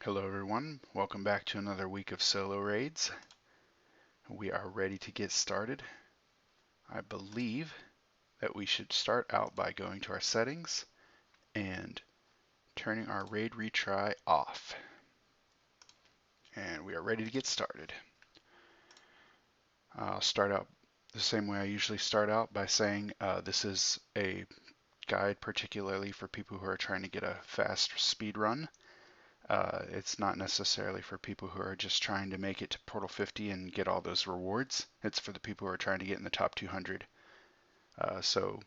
Hello everyone, welcome back to another week of solo raids. We are ready to get started. I believe that we should start out by going to our settings and turning our raid retry off. And we are ready to get started. I'll start out the same way I usually start out by saying this is a guide particularly for people who are trying to get a fast speed run. It's not necessarily for people who are just trying to make it to Portal 50 and get all those rewards. It's for the people who are trying to get in the top 200. So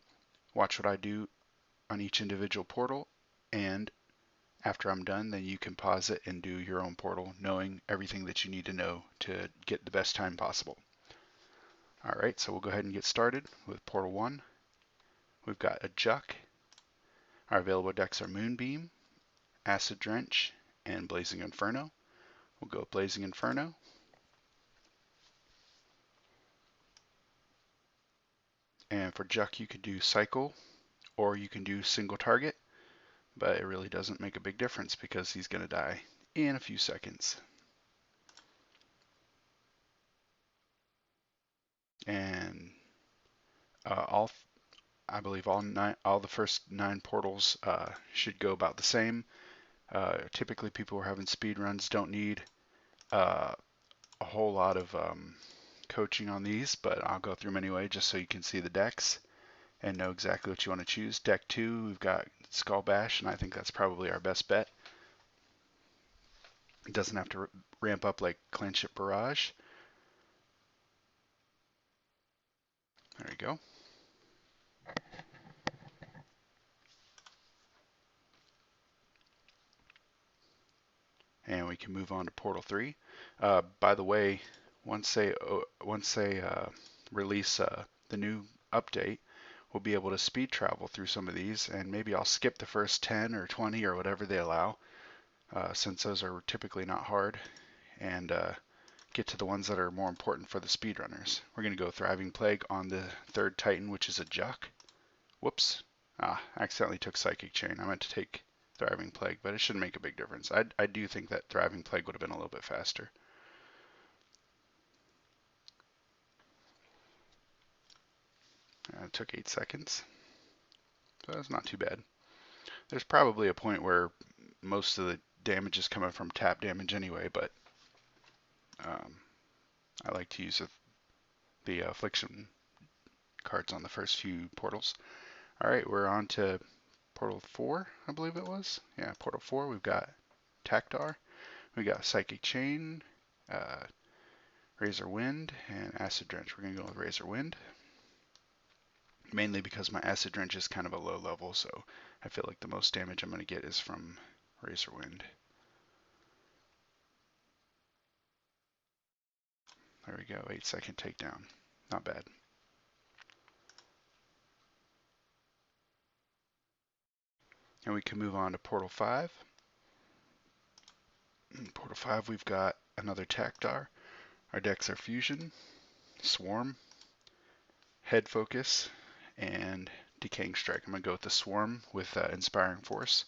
watch what I do on each individual portal, and after I'm done, then you can pause it and do your own portal, knowing everything that you need to know to get the best time possible. Alright, so we'll go ahead and get started with Portal 1. We've got a Juck. Our available decks are Moonbeam, Acid Drench, and Blazing Inferno. We'll go Blazing Inferno. And for Juck, you could do Cycle, or you can do Single Target, but it really doesn't make a big difference because he's going to die in a few seconds. And I believe all the first 9 portals should go about the same. Typically, people who are having speed runs don't need a whole lot of coaching on these, but I'll go through them anyway just so you can see the decks and know exactly what you want to choose. Deck 2, we've got Skull Bash, and I think that's probably our best bet. It doesn't have to ramp up like Clanship Barrage. There you go. And we can move on to Portal 3. By the way, once they release the new update, we'll be able to speed travel through some of these, and maybe I'll skip the first 10 or 20 or whatever they allow, since those are typically not hard, and get to the ones that are more important for the speedrunners. We're going to go Thriving Plague on the third Titan, which is a Juck. Whoops. Accidentally took Psychic Chain. I meant to take Thriving Plague, but it shouldn't make a big difference. I do think that Thriving Plague would have been a little bit faster. It took 8 seconds, so that's not too bad. There's probably a point where most of the damage is coming from tap damage anyway, but I like to use the Affliction cards on the first few portals. Alright, we're on to Portal 4, I believe it was. Yeah, Portal 4, we've got Tactar, we got Psychic Chain, Razor Wind, and Acid Drench. We're going to go with Razor Wind, mainly because my Acid Drench is kind of a low level, so I feel like the most damage I'm going to get is from Razor Wind. There we go, 8-second takedown. Not bad. And we can move on to Portal 5. In Portal 5, we've got another Tactar. Our decks are Fusion, Swarm, Head Focus, and Decaying Strike. I'm going to go with the Swarm with Inspiring Force.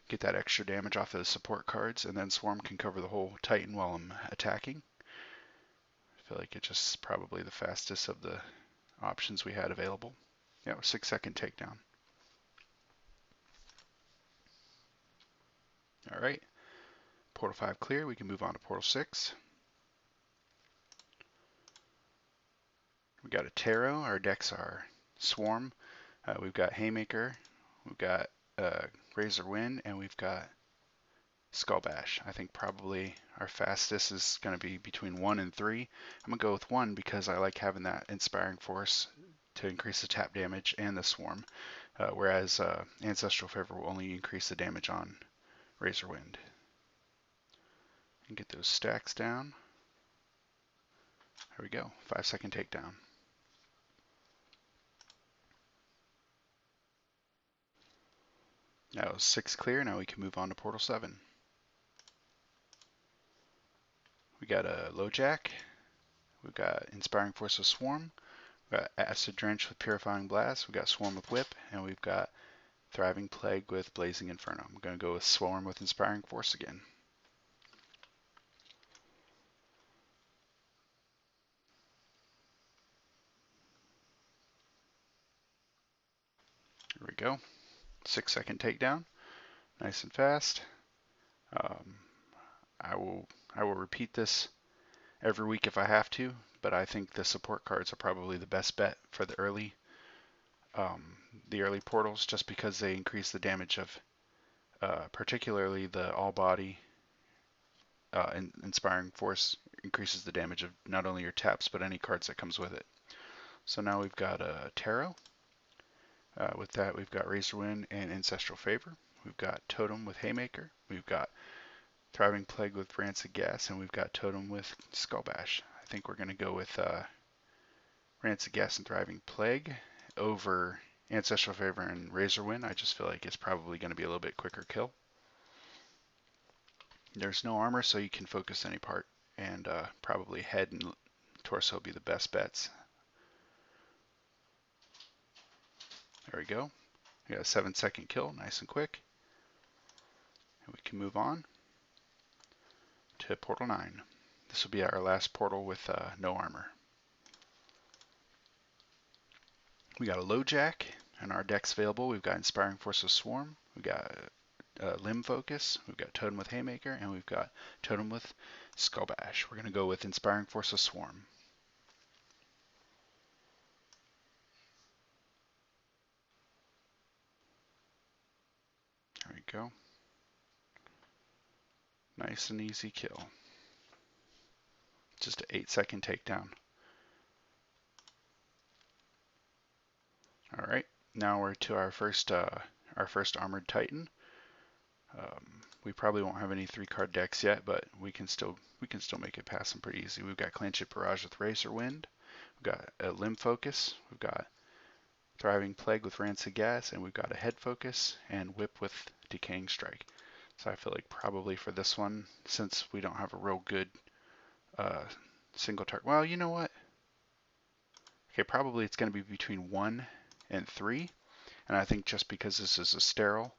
Get that extra damage off of the support cards, and then Swarm can cover the whole Titan while I'm attacking. I feel like it's just probably the fastest of the options we had available. Yeah, 6-second takedown. Alright, Portal 5 clear, we can move on to Portal 6. We got a Tarot, our decks are Swarm, we've got Haymaker, we've got Razor Wind, and we've got Skull Bash. I think probably our fastest is going to be between 1 and 3. I'm going to go with 1 because I like having that Inspiring Force to increase the tap damage and the Swarm, whereas Ancestral Favor will only increase the damage on Razor Wind. And get those stacks down. There we go, 5-second takedown. That was 6 clear, now we can move on to Portal 7. We got a LoJack, we've got Inspiring Force of Swarm, we've got Acid Drench with Purifying Blast, we've got Swarm with Whip, and we've got Thriving Plague with Blazing Inferno. I'm going to go with Swarm with Inspiring Force again. go. 6-second takedown, nice and fast. Um, I will repeat this every week if I have to, but I think the support cards are probably the best bet for um, the early portals, just because they increase the damage of particularly the all body inspiring force increases the damage of not only your taps but any cards that comes with it. So now we've got Tarot. With that, we've got Razor Wind and Ancestral Favor. We've got Totem with Haymaker. We've got Thriving Plague with Rancid Gas, and we've got Totem with Skull Bash. I think we're going to go with Rancid Gas and Thriving Plague over Ancestral Favor and Razor Wind. I just feel like it's probably going to be a little bit quicker kill. There's no armor, so you can focus any part, and probably head and torso will be the best bets. There we go. We got a 7-second kill, nice and quick. And we can move on to Portal 9. This will be our last portal with no armor. We got a LoJack, and our decks available. We've got Inspiring Force of Swarm. We've got Limb Focus. We've got Totem with Haymaker, and we've got Totem with Skull Bash. We're going to go with Inspiring Force of Swarm. There we go. Nice and easy kill. Just an 8-second takedown. All right, now we're to our first Armored Titan. We probably won't have any 3-card decks yet, but we can still make it past them pretty easy. We've got Clanship Barrage with Razor Wind. We've got a Limb Focus. We've got Thriving Plague with Rancid Gas, and we've got a Head Focus and Whip with Decaying Strike. So I feel like probably for this one, since we don't have a real good single target. Well, you know what? Okay, probably it's going to be between 1 and 3, and I think just because this is a sterile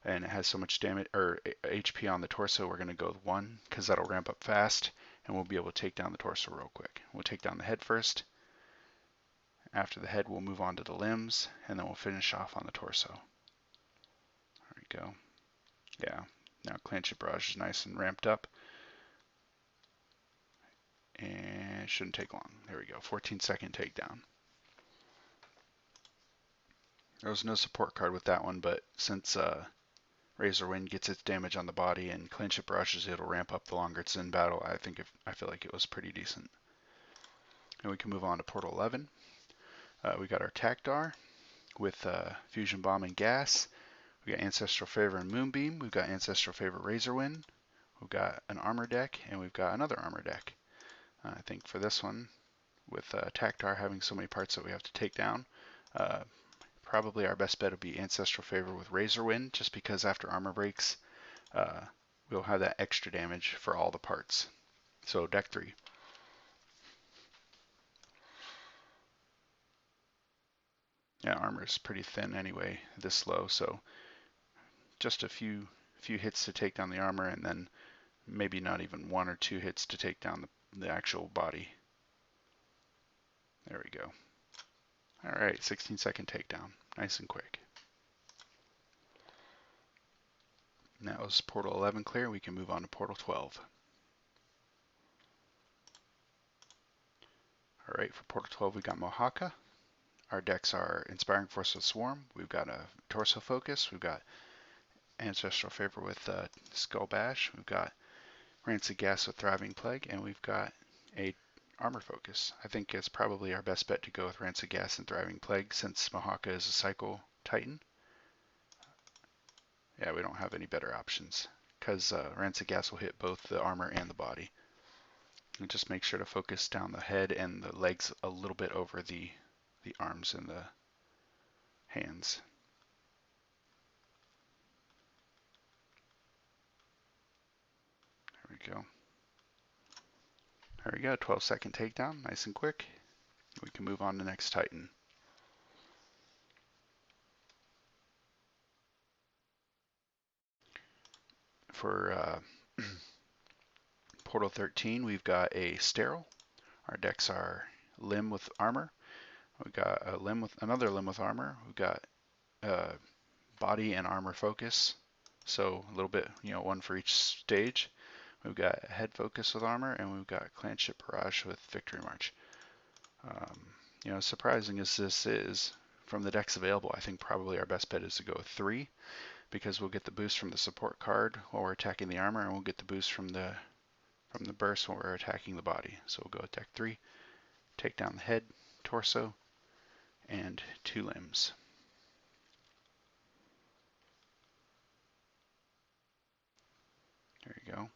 and it has so much damage or HP on the torso, we're going to go with 1 because that'll ramp up fast, and we'll be able to take down the torso real quick. We'll take down the head first. After the head, we'll move on to the limbs, and then we'll finish off on the torso. There we go. Yeah, now Clanship Barrage is nice and ramped up. And it shouldn't take long. There we go, 14-second takedown. There was no support card with that one, but since Razor Wind gets its damage on the body and Clanship Barrages, it'll ramp up the longer it's in battle. I feel like it was pretty decent. And we can move on to Portal 11. We got our Tactar with Fusion Bomb and Gas. We got Ancestral Favor and Moonbeam. We've got Ancestral Favor Razor Wind. We've got an armor deck, and we've got another armor deck. I think for this one, with Tactar having so many parts that we have to take down, probably our best bet would be Ancestral Favor with Razor Wind, just because after armor breaks, we'll have that extra damage for all the parts. So deck 3. Yeah, armor is pretty thin anyway, this low, so just a few hits to take down the armor, and then maybe not even 1 or 2 hits to take down the actual body. There we go. All right, 16-second takedown, nice and quick. Now is Portal 11 clear? We can move on to Portal 12. All right, for Portal 12 we got Mohaka. Our decks are Inspiring Force of Swarm. We've got a Torso Focus. We've got Ancestral Favor with Skull Bash. We've got Rancid Gas with Thriving Plague, and we've got a Armor Focus. I think it's probably our best bet to go with Rancid Gas and Thriving Plague since Mohaka is a Cycle Titan. Yeah, we don't have any better options because Rancid Gas will hit both the armor and the body. And just make sure to focus down the head and the legs a little bit over the arms and the hands. There we go. There we go, 12-second takedown, nice and quick. We can move on to the next Titan. For Portal 13, we've got a Sterile. Our decks are Limb with Armor. We've got a Limb with another Limb with Armor. We've got body and armor focus. So a little bit, one for each stage. We've got head focus with armor, and we've got clanship barrage with victory march. Surprising as this is, from the decks available, I think probably our best bet is to go with 3, because we'll get the boost from the support card while we're attacking the armor, and we'll get the boost from the burst when we're attacking the body. So we'll go with deck 3, take down the head, torso, and 2 limbs. There you go.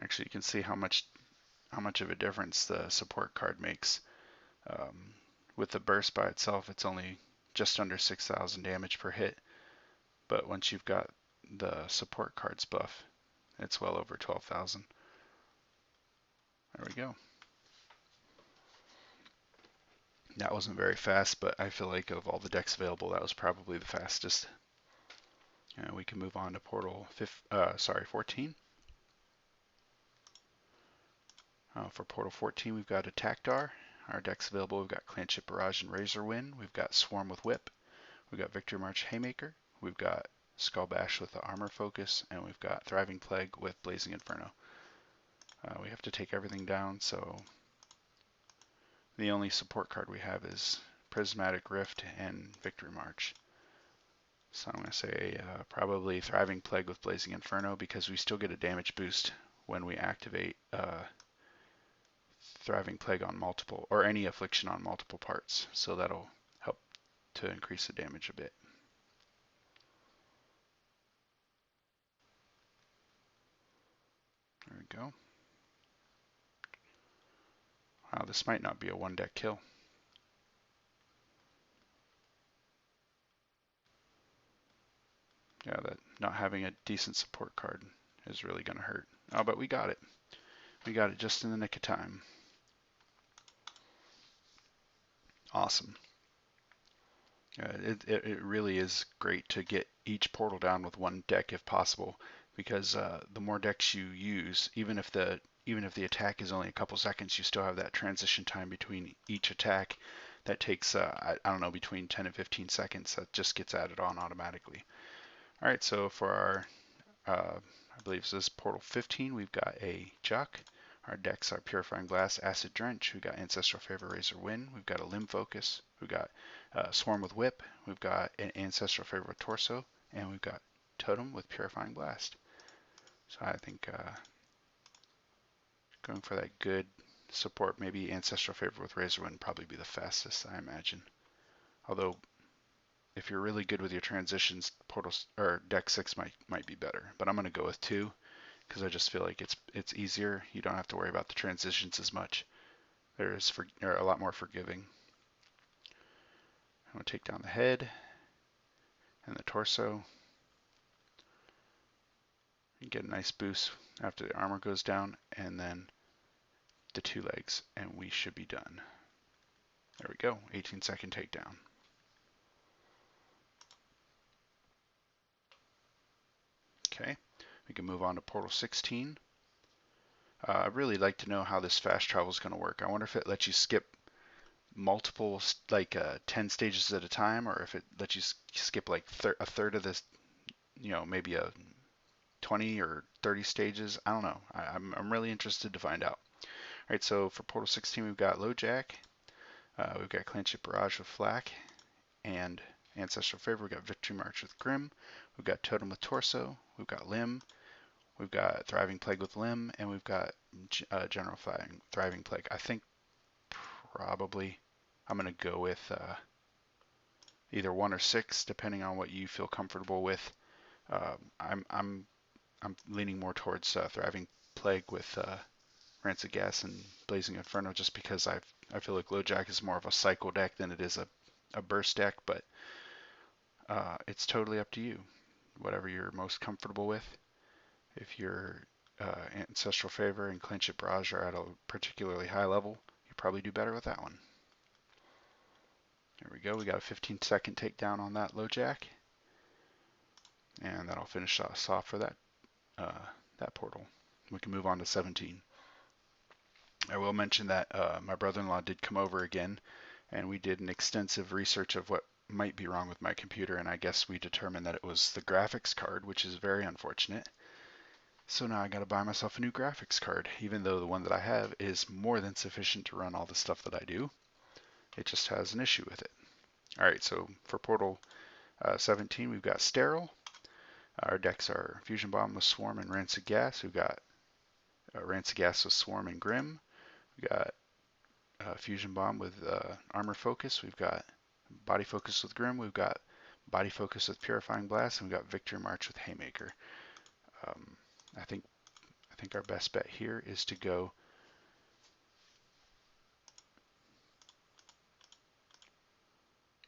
Actually, you can see how much of a difference the support card makes. With the burst by itself, it's only just under 6,000 damage per hit, but once you've got the support cards buff, it's well over 12,000. There we go. That wasn't very fast, but I feel like of all the decks available, that was probably the fastest. We can move on to portal 14. For portal 14, we've got Attackdar. Our decks available, we've got Clanship Barrage and Razor Wind. We've got Swarm with Whip. We've got Victory March Haymaker. We've got Skull Bash with the Armor Focus, and we've got Thriving Plague with Blazing Inferno. We have to take everything down, so the only support card we have is Prismatic Rift and Victory March. So I'm going to say probably Thriving Plague with Blazing Inferno, because we still get a damage boost when we activate Thriving Plague on multiple, or any affliction on multiple parts. So that'll help to increase the damage a bit. There we go. Wow, this might not be a 1-deck kill. Yeah, that not having a decent support card is really going to hurt. Oh, but we got it. We got it just in the nick of time. Awesome. It really is great to get each portal down with 1 deck if possible, because the more decks you use, even if the attack is only a couple seconds, you still have that transition time between each attack that takes I don't know, between 10 and 15 seconds. That just gets added on automatically. All right, so for our I believe this is portal 15, we've got a Chuck. Our decks are Purifying Blast, Acid Drench. We've got Ancestral Favor, Razor Wind. We've got a Limb Focus. We've got Swarm with Whip. We've got an Ancestral Favor with Torso. And we've got Totem with Purifying Blast. So I think going for that good support, maybe Ancestral Favor with Razor Wind probably be the fastest, I imagine. Although, if you're really good with your transitions, portals or deck 6 might be better. But I'm going to go with 2, because I just feel like it's easier. You don't have to worry about the transitions as much. They're a lot more forgiving. I'm going to take down the head and the torso. You get a nice boost after the armor goes down, and then the 2 legs, and we should be done. There we go, 18-second takedown. Okay, we can move on to portal 16. I'd really like to know how this fast travel is going to work. I wonder if it lets you skip multiple, like 10 stages at a time, or if it lets you skip like a third of this, maybe a 20 or 30 stages. I don't know. I'm really interested to find out. All right, so for portal 16, we've got LoJack. We've got Clanship Barrage with Flak and Ancestral Favor. We've got Victory March with Grim. We've got Totem with Torso. We've got Limb. We've got Thriving Plague with Limb, and we've got General Thriving Plague. I think probably I'm going to go with either 1 or 6, depending on what you feel comfortable with. I'm leaning more towards Thriving Plague with Rancid Gas and Blazing Inferno, just because I feel like LoJack is more of a cycle deck than it is a burst deck, but it's totally up to you. Whatever you're most comfortable with. If your Ancestral Favor and Clanship Barrage are at a particularly high level, you probably do better with that one. There we go. We got a 15-second takedown on that LoJack, and that'll finish us off for that portal. We can move on to 17. I will mention that my brother-in-law did come over again, and we did an extensive research of what might be wrong with my computer, and I guess we determined that it was the graphics card, which is very unfortunate. So now I gotta buy myself a new graphics card, even though the one that I have is more than sufficient to run all the stuff that I do. It just has an issue with it. Alright, so for Portal 17, we've got Sterile. Our decks are Fusion Bomb with Swarm and Rancid Gas. We've got Rancid Gas with Swarm and Grim. We've got Fusion Bomb with Armor Focus. We've got Body Focus with Grim. We've got Body Focus with Purifying Blast. And we've got Victory March with Haymaker. Um, I think our best bet here is to go.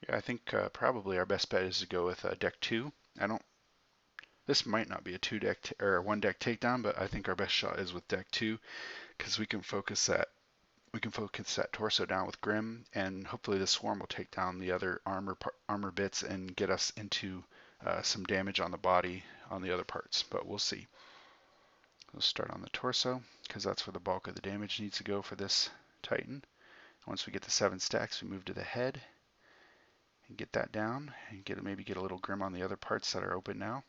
Yeah, I think probably our best bet is to go with deck 2. I don't. This might not be a or a 1 deck takedown, but I think our best shot is with deck 2 because we can focus that torso down with Grim, and hopefully the Swarm will take down the other armor bits and get us into some damage on the body on the other parts. But we'll see. We'll start on the torso because that's where the bulk of the damage needs to go for this Titan. Once we get to 7 stacks, we move to the head and get that down and maybe get a little Grim on the other parts that are open now.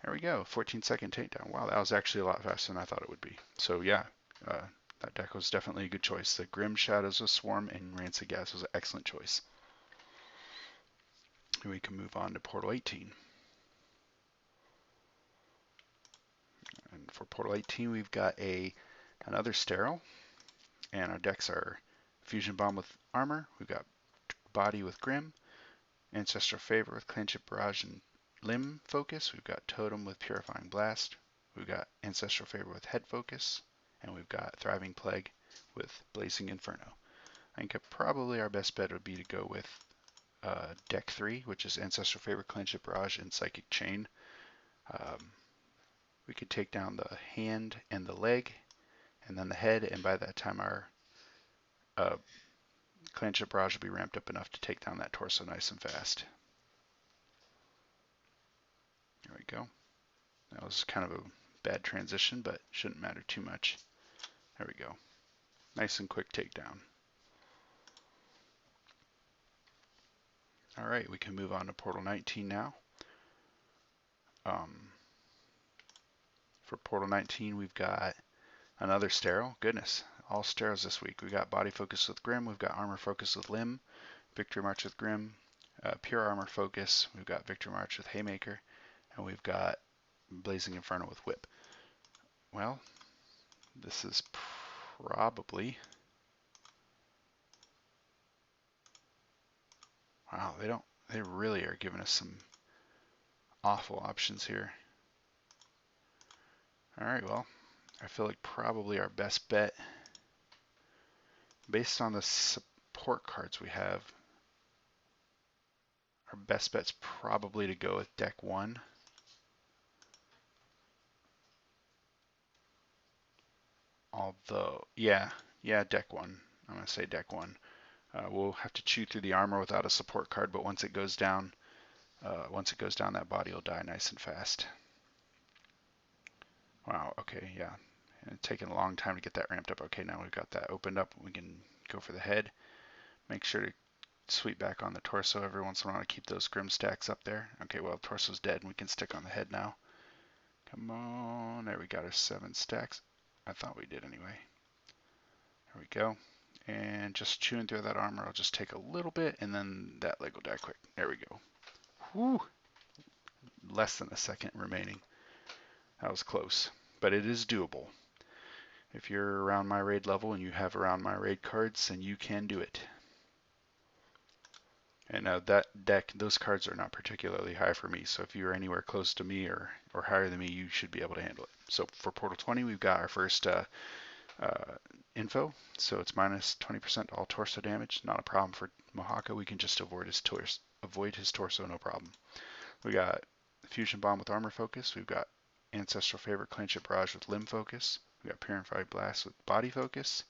There we go, 14-second takedown. Wow, that was actually a lot faster than I thought it would be. So yeah, that deck was definitely a good choice. The Grim Shadows of Swarm and Rancid Gas was an excellent choice. And we can move on to Portal 18. And for Portal 18, we've got another Sterile, and our decks are Fusion Bomb with Armor. We've got Body with Grim, Ancestral Favor with Clanship Barrage and Limb Focus. We've got Totem with Purifying Blast. We've got Ancestral Favor with Head Focus. And we've got Thriving Plague with Blazing Inferno. I think probably our best bet would be to go with deck 3, which is Ancestral Favor, Clanship Barrage, and Psychic Chain. We could take down the hand and the leg, and then the head, and by that time our Clanship Barrage will be ramped up enough to take down that torso nice and fast. There we go. That was kind of a bad transition, but shouldn't matter too much. There we go. Nice and quick takedown. All right, we can move on to Portal 19 now. For Portal 19, we've got another Sterile. Goodness, all Steriles this week. We've got Body Focus with Grim. We've got Armor Focus with Limb. Victory March with Grim. Pure Armor Focus. We've got Victory March with Haymaker. And we've got Blazing Inferno with Whip. Well, this is probably... Wow, they really are giving us some awful options here. Alright, well, I feel like probably our best bet, based on the support cards we have, our best bet's probably to go with deck 1. Although, yeah, deck 1. I'm going to say deck 1. We'll have to chew through the armor without a support card, but once it goes down, that body will die nice and fast. Wow, okay, yeah. And it's taken a long time to get that ramped up. Okay, now we've got that opened up. We can go for the head. Make sure to sweep back on the torso every once in a while to keep those Grim stacks up there. Okay, well, torso's dead, and we can stick on the head now. Come on, there we got our 7 stacks. I thought we did anyway. There we go. And just chewing through that armor, I'll just take a little bit, and then that leg will die quick. There we go. Whew. Less than a second remaining. That was close, but it is doable. If you're around my raid level and you have around my raid cards, then you can do it. And that deck, those cards are not particularly high for me, so if you're anywhere close to me or higher than me, you should be able to handle it. So for Portal 20, we've got our first info, so it's minus 20% all torso damage. Not a problem for Mohaka. We can just avoid his torso, no problem. We got Fusion Bomb with Armor Focus. We've got Ancestral Favor, Clanship Barrage with Limb Focus. We got Purified Blast with Body Focus.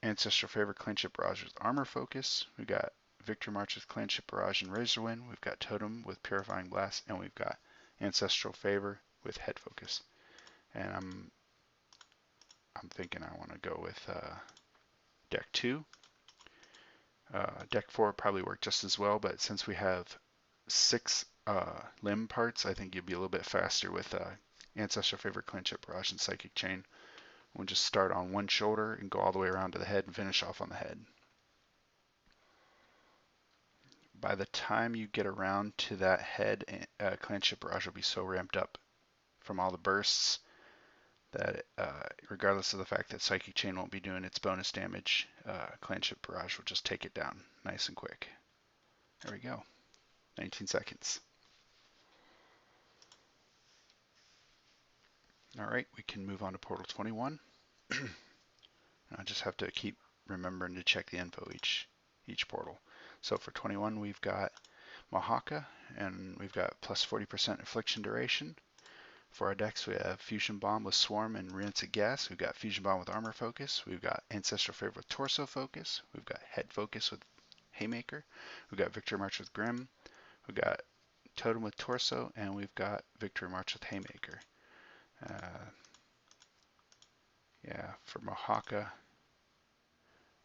Ancestral Favor, Clanship Barrage with Armor Focus. We got Victor March with Clanship Barrage and Razorwind. We've got Totem with Purifying Blast, and we've got Ancestral Favor with Head Focus. And I'm thinking I want to go with deck 2. Deck 4 probably work just as well, but since we have 6 limb parts, I think you'll be a little bit faster with Ancestral Favor, Clinch It, Barrage, and Psychic Chain. We'll just start on one shoulder and go all the way around to the head and finish off on the head. By the time you get around to that head, Clinch It, Barrage will be so ramped up from all the bursts that regardless of the fact that Psychic Chain won't be doing its bonus damage, Clinch It, Barrage will just take it down nice and quick. There we go. 19 seconds. All right, we can move on to Portal 21. I just have to keep remembering to check the info each portal. So for 21, we've got Mahaka, and we've got plus 40% Affliction Duration. For our decks, we have Fusion Bomb with Swarm and Rancid Gas. We've got Fusion Bomb with Armor Focus. We've got Ancestral Favor with Torso Focus. We've got Head Focus with Haymaker. We've got Victory March with Grim. We've got Totem with Torso, and we've got Victory March with Haymaker. Yeah, for Mahaka,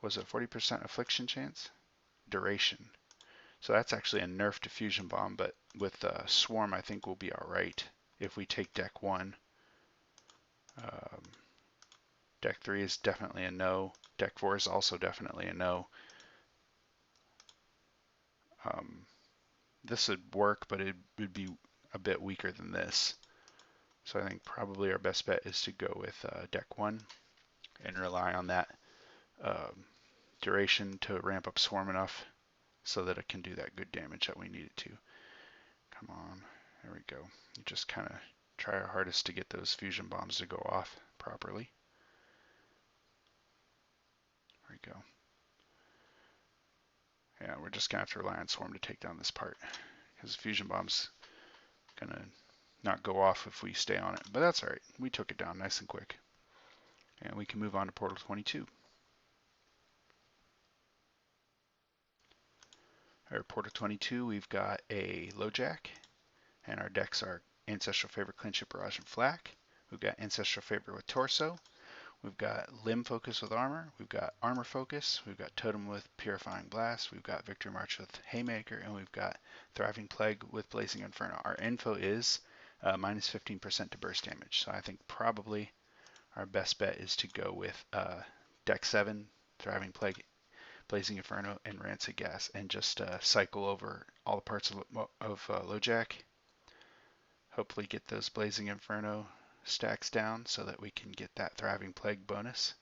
was it 40% Affliction chance? Duration. So that's actually a nerf to Fusion Bomb, but with Swarm, I think we'll be alright if we take deck 1. Deck 3 is definitely a no. Deck 4 is also definitely a no. This would work, but it would be a bit weaker than this. So I think probably our best bet is to go with deck 1 and rely on that duration to ramp up Swarm enough so that it can do that good damage that we need it to. Come on, there we go. You just kind of try our hardest to get those Fusion Bombs to go off properly. There we go. Yeah, we're just gonna have to rely on Swarm to take down this part because Fusion Bomb's gonna not go off if we stay on it, but that's alright. We took it down nice and quick. And we can move on to Portal 22. Our Portal 22, we've got a LoJack, and our decks are Ancestral Favor, Clinch It, Barrage, and Flak. We've got Ancestral Favor with Torso. We've got Limb Focus with Armor. We've got Armor Focus. We've got Totem with Purifying Blast. We've got Victory March with Haymaker, and we've got Thriving Plague with Blazing Inferno. Our info is minus 15% to burst damage, so I think probably our best bet is to go with deck 7, Thriving Plague, Blazing Inferno, and Rancid Gas, and just cycle over all the parts of LoJack. Hopefully get those Blazing Inferno stacks down so that we can get that Thriving Plague bonus.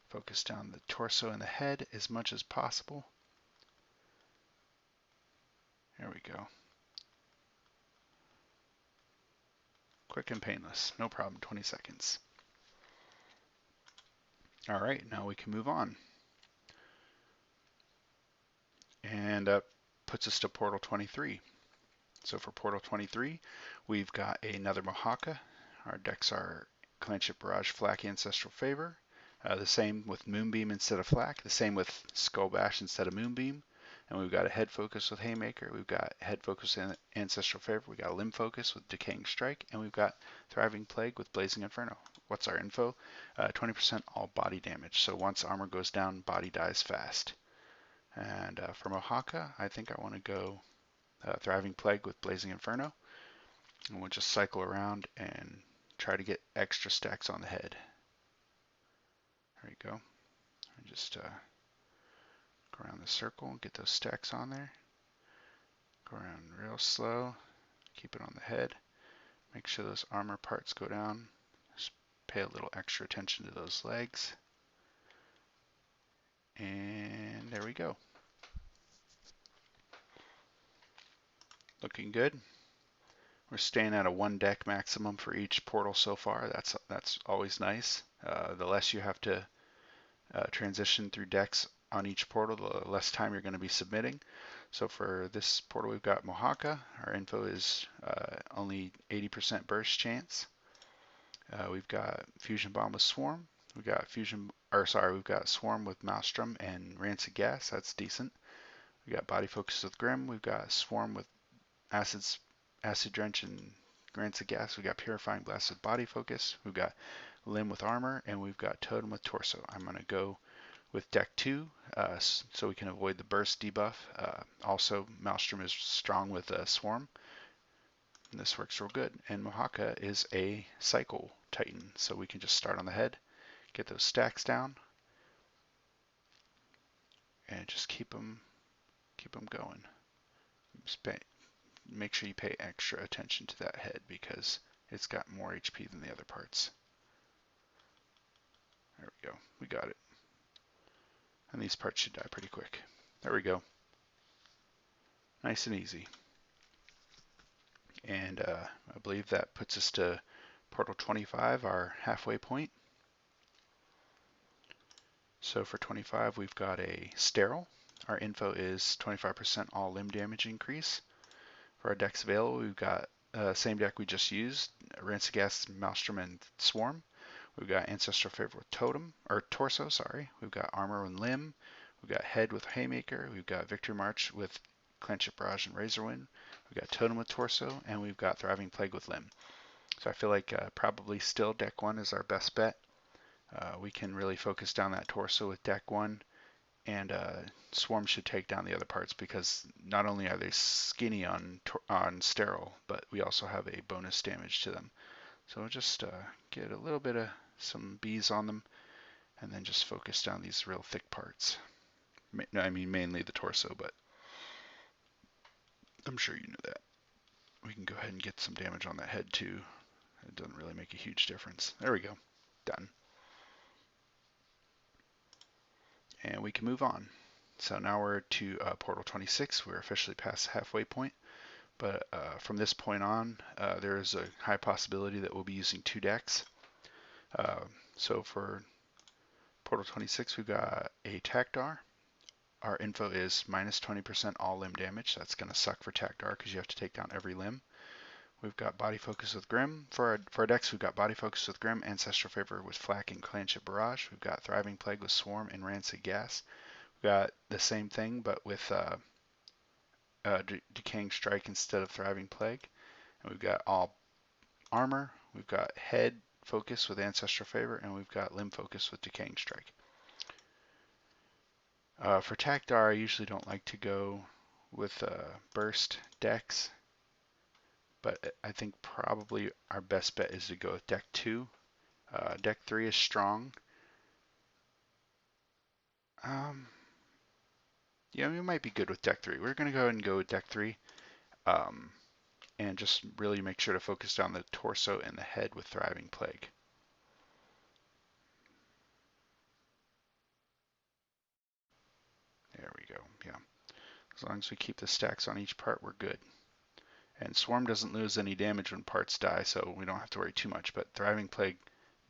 Focus down the torso and the head as much as possible. There we go. Quick and painless, no problem, 20 seconds. All right, now we can move on. And puts us to Portal 23. So for Portal 23, we've got another Mahaka. Our decks are Clinch It, Barrage, Flak, Ancestral Favor. The same with Moonbeam instead of Flak. The same with Skull Bash instead of Moonbeam. And we've got a Head Focus with Haymaker. We've got Head Focus and Ancestral Favor. We've got Limb Focus with Decaying Strike. And we've got Thriving Plague with Blazing Inferno. What's our info? 20% all body damage. So once armor goes down, body dies fast. And for Mahaka, I think I want to go Thriving Plague with Blazing Inferno. And we'll just cycle around and try to get extra stacks on the head. There you go. And just go around the circle and get those stacks on there. Go around real slow. Keep it on the head. Make sure those armor parts go down. Just pay a little extra attention to those legs. And there we go. Looking good. We're staying at a 1 deck maximum for each portal so far. That's always nice. The less you have to transition through decks on each portal, the less time you're going to be submitting. So for this portal, we've got Mahaka. Our info is only 80% burst chance. We've got Fusion Bomb with Swarm. We've got Swarm with Maelstrom and Rancid Gas. That's decent. We got Body Focus with Grim. We've got Swarm with Acid Drench and Rancid Gas. We've got Purifying Blast with Body Focus. We've got Limb with Armor, and we've got Totem with Torso. I'm going to go with deck 2, so we can avoid the burst debuff. Also, Maelstrom is strong with Swarm, and this works real good. And Mohaka is a Cycle Titan, so we can just start on the head, get those stacks down, and just keep them going. Make sure you pay extra attention to that head because it's got more HP than the other parts. There we go. We got it. And these parts should die pretty quick. There we go. Nice and easy. And I believe that puts us to Portal 25, our halfway point. So for 25, we've got a Sterile. Our info is 25% all limb damage increase. For our decks available, we've got same deck we just used, Rancagast, Maelstrom, and Swarm. We've got Ancestral Favor with Totem, or Torso, sorry. We've got Armor and Limb. We've got Head with Haymaker. We've got Victory March with Clanship Barrage and Razorwind. We've got Totem with Torso, and we've got Thriving Plague with Limb. So I feel like probably still deck 1 is our best bet. We can really focus down that Torso with deck 1, and Swarm should take down the other parts because not only are they skinny on Sterile, but we also have a bonus damage to them. So we'll just get a little bit of some bees on them, and then just focus down these real thick parts. I mean mainly the torso, but I'm sure you know that. We can go ahead and get some damage on that head too. It doesn't really make a huge difference. There we go. Done. And we can move on. So now we're to Portal 26. We're officially past the halfway point. But from this point on, there is a high possibility that we'll be using 2 decks. So for Portal 26, we've got a Tactar. Our info is minus 20% all limb damage. That's going to suck for Tactar because you have to take down every limb. We've got Body Focus with Grim. For our decks, we've got Body Focus with Grim, Ancestral Favor with Flak and Clanship Barrage. We've got Thriving Plague with Swarm and Rancid Gas. We've got the same thing, but with Decaying Strike instead of Thriving Plague. And we've got all armor. We've got Head Focus with Ancestral Favor, and we've got Limb Focus with Decaying Strike. For Tactar, I usually don't like to go with burst decks, but I think probably our best bet is to go with deck 2. Deck 3 is strong. Yeah, we might be good with deck 3. We're going to go ahead and go with deck 3, and just really make sure to focus down the torso and the head with Thriving Plague. There we go, yeah. As long as we keep the stacks on each part, we're good. And Swarm doesn't lose any damage when parts die, so we don't have to worry too much. But Thriving Plague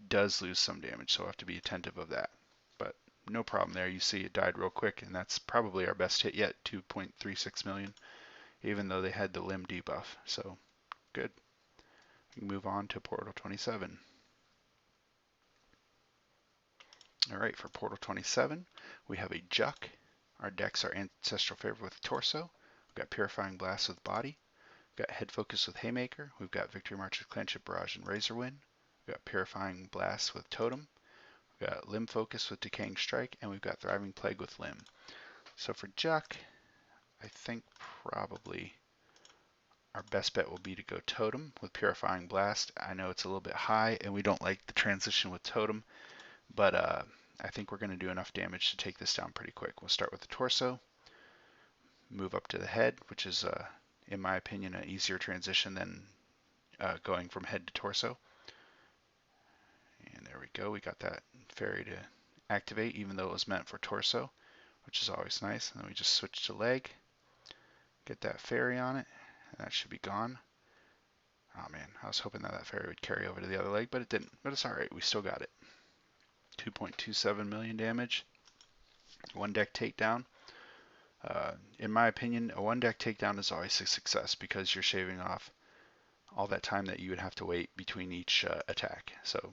does lose some damage, so we'll have to be attentive of that. But no problem there. You see it died real quick, and that's probably our best hit yet, 2.36 million, even though they had the limb debuff. So good. We can move on to Portal 27. All right, for Portal 27, we have a Juck. Our decks are Ancestral Favor with Torso. We've got Purifying Blast with Body. We've got Head Focus with Haymaker. We've got Victory March with Clanship Barrage and Razorwind. We've got Purifying Blast with Totem. We've got Limb Focus with Decaying Strike. And we've got Thriving Plague with Limb. So for Juck, I think probably our best bet will be to go Totem with Purifying Blast. I know it's a little bit high, and we don't like the transition with Totem, but I think we're going to do enough damage to take this down pretty quick. We'll start with the torso, move up to the head, which is, in my opinion, an easier transition than going from head to torso. And there we go. We got that fairy to activate, even though it was meant for torso, which is always nice. And then we just switch to leg, get that fairy on it, and that should be gone. Oh man, I was hoping that fairy would carry over to the other leg, but it didn't. But it's alright, we still got it. 2.27 million damage. 1 deck takedown. In my opinion, a 1 deck takedown is always a success because you're shaving off all that time that you would have to wait between each attack. So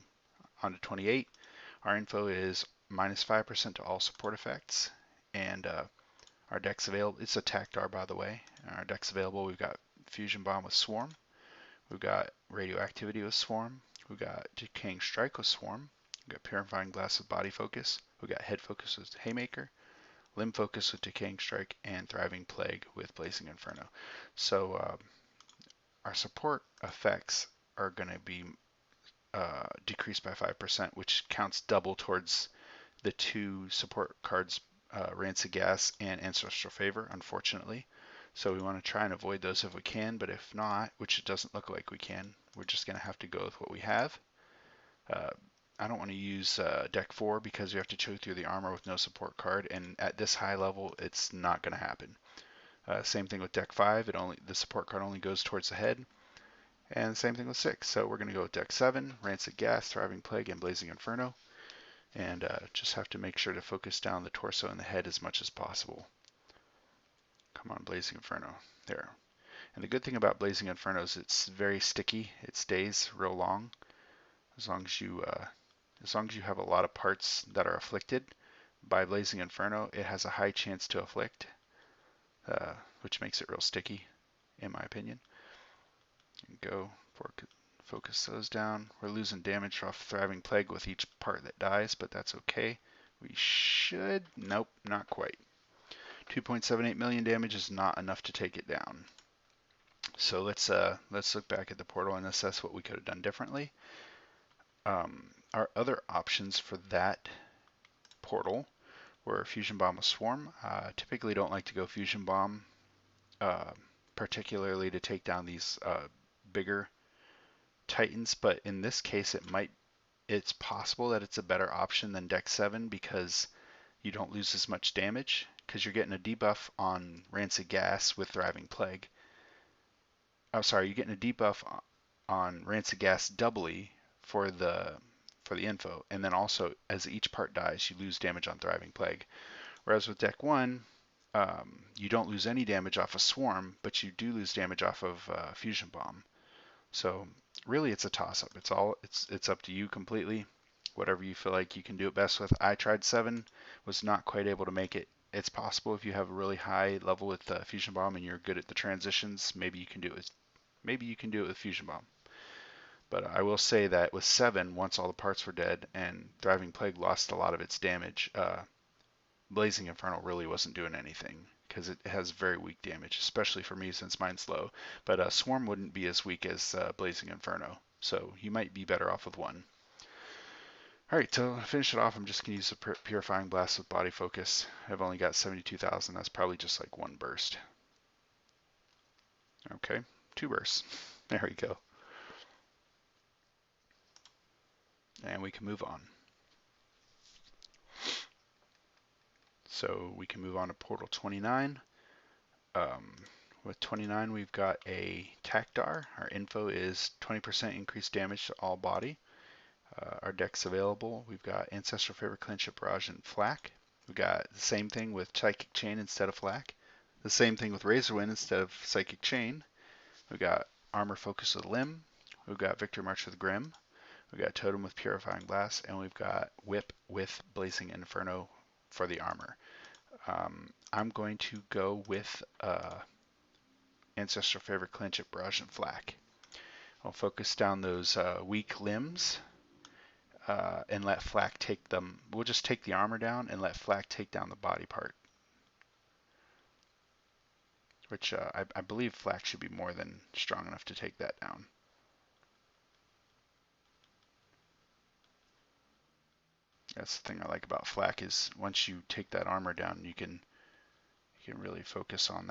on to 28, our info is minus 5% to all support effects, and our deck's available. It's a Tactar, by the way. Our deck's available. We've got Fusion Bomb with Swarm. We've got Radioactivity with Swarm. We've got Decaying Strike with Swarm. We got Purifying Blast with Body Focus. We got Head Focus with Haymaker, Limb Focus with Decaying Strike, and Thriving Plague with Blazing Inferno. So our support effects are going to be decreased by 5%, which counts double towards the two support cards, Rancid Gas and Ancestral Favor, unfortunately. So we want to try and avoid those if we can, but if not, which it doesn't look like we can, we're just going to have to go with what we have. I don't want to use deck 4 because you have to chew through the armor with no support card, and at this high level, it's not going to happen. Same thing with deck 5, the support card only goes towards the head, and same thing with 6. So we're going to go with deck 7, Rancid Gas, Thriving Plague, and Blazing Inferno, and just have to make sure to focus down the torso and the head as much as possible. Come on, Blazing Inferno. There. And the good thing about Blazing Inferno is it's very sticky. It stays real long. As long as you have a lot of parts that are afflicted by Blazing Inferno, it has a high chance to afflict, which makes it real sticky, in my opinion. And go for focus those down. We're losing damage off Thriving Plague with each part that dies, but that's okay. We should, nope, not quite. 2.78 million damage is not enough to take it down. So let's look back at the portal and assess what we could have done differently. Our other options for that portal were Fusion Bomb with Swarm. Typically don't like to go Fusion Bomb, particularly to take down these bigger Titans, but in this case it's possible that it's a better option than deck 7 because you don't lose as much damage because you're getting a debuff on Rancid Gas with Thriving Plague. Oh, sorry, you're getting a debuff on Rancid Gas doubly for the info, and then also as each part dies, you lose damage on Thriving Plague. Whereas with deck 1, you don't lose any damage off of Swarm, but you do lose damage off of Fusion Bomb. So really, it's a toss-up. It's up to you completely. Whatever you feel like you can do it best with. I tried 7, was not quite able to make it. It's possible if you have a really high level with Fusion Bomb and you're good at the transitions, maybe you can do it. Maybe you can do it with Fusion Bomb. But I will say that with 7, once all the parts were dead and Thriving Plague lost a lot of its damage, Blazing Inferno really wasn't doing anything because it has very weak damage, especially for me since mine's low. But Swarm wouldn't be as weak as Blazing Inferno, so you might be better off with 1. Alright, to finish it off, I'm just going to use the Purifying Blast with Body Focus. I've only got 72,000. That's probably just like 1 burst. Okay, 2 bursts. There we go. And we can move on. So we can move on to Portal 29. With 29, we've got a Tactar. Our info is 20% increased damage to all body. Our decks available, we've got Ancestral Favor, Clinch, Barrage, and Flak. We've got the same thing with Psychic Chain instead of Flak. The same thing with Razorwind instead of Psychic Chain. We've got Armor Focus with Limb. We've got Victory March with Grim. We've got Totem with Purifying Blast. And we've got Whip with Blazing Inferno for the armor. I'm going to go with Ancestral Favor, Clinch, Barrage, and Flak. I'll focus down those weak limbs. And let Flak take them. We'll just take the armor down and let Flak take down the body part. Which I believe Flak should be more than strong enough to take that down. That's the thing I like about Flak is once you take that armor down, you can really focus on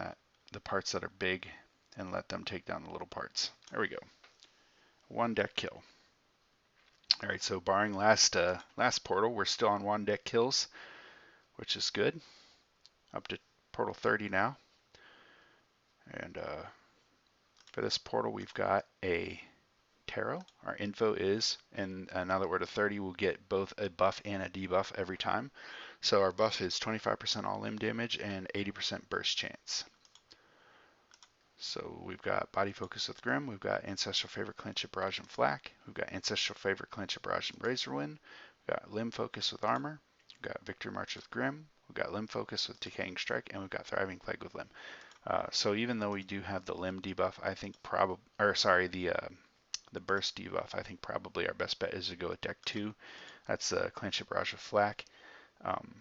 the parts that are big and let them take down the little parts. There we go. 1 deck kill. All right, so barring last portal, we're still on 1 deck kills, which is good. Up to portal 30 now. And for this portal, we've got a Tarot. Our info is, and now that we're to 30, we'll get both a buff and a debuff every time. So our buff is 25% all limb damage and 80% burst chance. So we've got Body Focus with Grim, we've got Ancestral Favor, Clinch, Barrage, and Flak, we've got Ancestral Favor, Clinch, Barrage, and Razorwind, we've got Limb Focus with Armor, we've got Victory March with Grim, we've got Limb Focus with Decaying Strike, and we've got Thriving Plague with Limb. So even though we do have the limb debuff, I think the the burst debuff, I think probably our best bet is to go with deck 2. That's the Clanship Barrage of Flak. Um,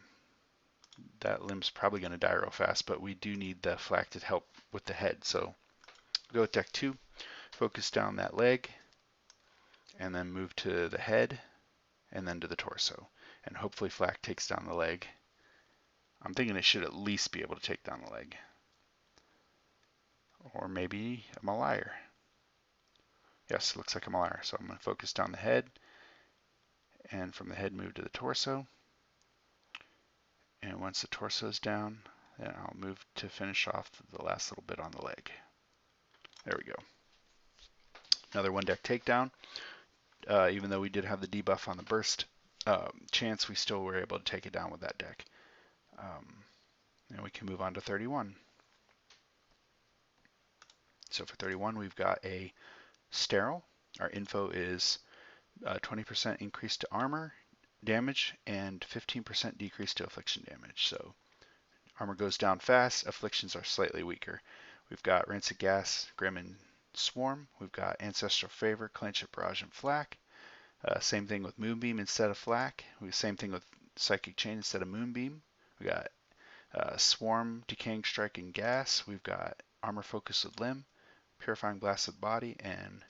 that limb's probably going to die real fast, but we do need the Flak to help with the head. So go with deck 2, focus down that leg, and then move to the head, and then to the torso. And hopefully Flak takes down the leg. I'm thinking it should at least be able to take down the leg. Or maybe I'm a liar. Yes, it looks like I'm a liar. So I'm going to focus down the head, and from the head move to the torso. And once the torso is down, then I'll move to finish off the last little bit on the leg. There we go. Another one deck takedown. Even though we did have the debuff on the burst chance, we still were able to take it down with that deck. And we can move on to 31. So for 31, we've got a sterile. Our info is 20% increase to armor damage and 15% decrease to affliction damage. So armor goes down fast, afflictions are slightly weaker. We've got Rancid Gas, Grim, and Swarm. We've got Ancestral Favor, Clanship Barrage, and Flak. Same thing with Moonbeam instead of Flak. Same thing with Psychic Chain instead of Moonbeam. We got Swarm, Decaying Strike, and Gas. We've got Armor Focus with Limb, Purifying Blast with Body, and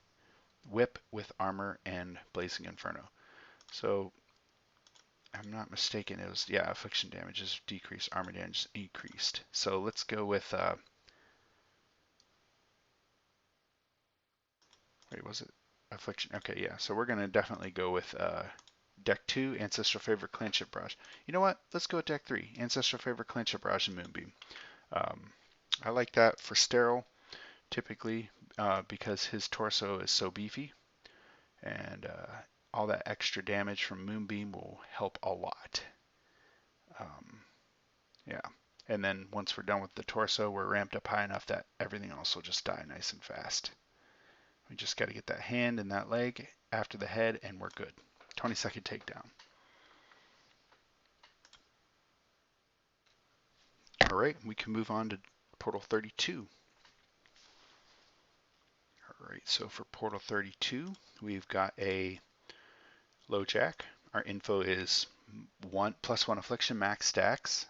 Whip with Armor and Blazing Inferno. So, I'm not mistaken, it was, yeah, affliction damage is decreased, armor damage is increased. So let's go with, wait, was it affliction? Okay, yeah, so we're going to definitely go with deck 2, Ancestral Favor, Clanship Barrage. You know what? Let's go with deck 3, Ancestral Favor, Clanship Barrage, and Moonbeam. I like that for sterile, typically, because his torso is so beefy, and all that extra damage from Moonbeam will help a lot. Yeah, and then once we're done with the torso, we're ramped up high enough that everything else will just die nice and fast. We just got to get that hand and that leg after the head, and we're good. 20-second takedown. All right, we can move on to Portal 32. All right, so for Portal 32, we've got a LoJack. Our info is +1 affliction max stacks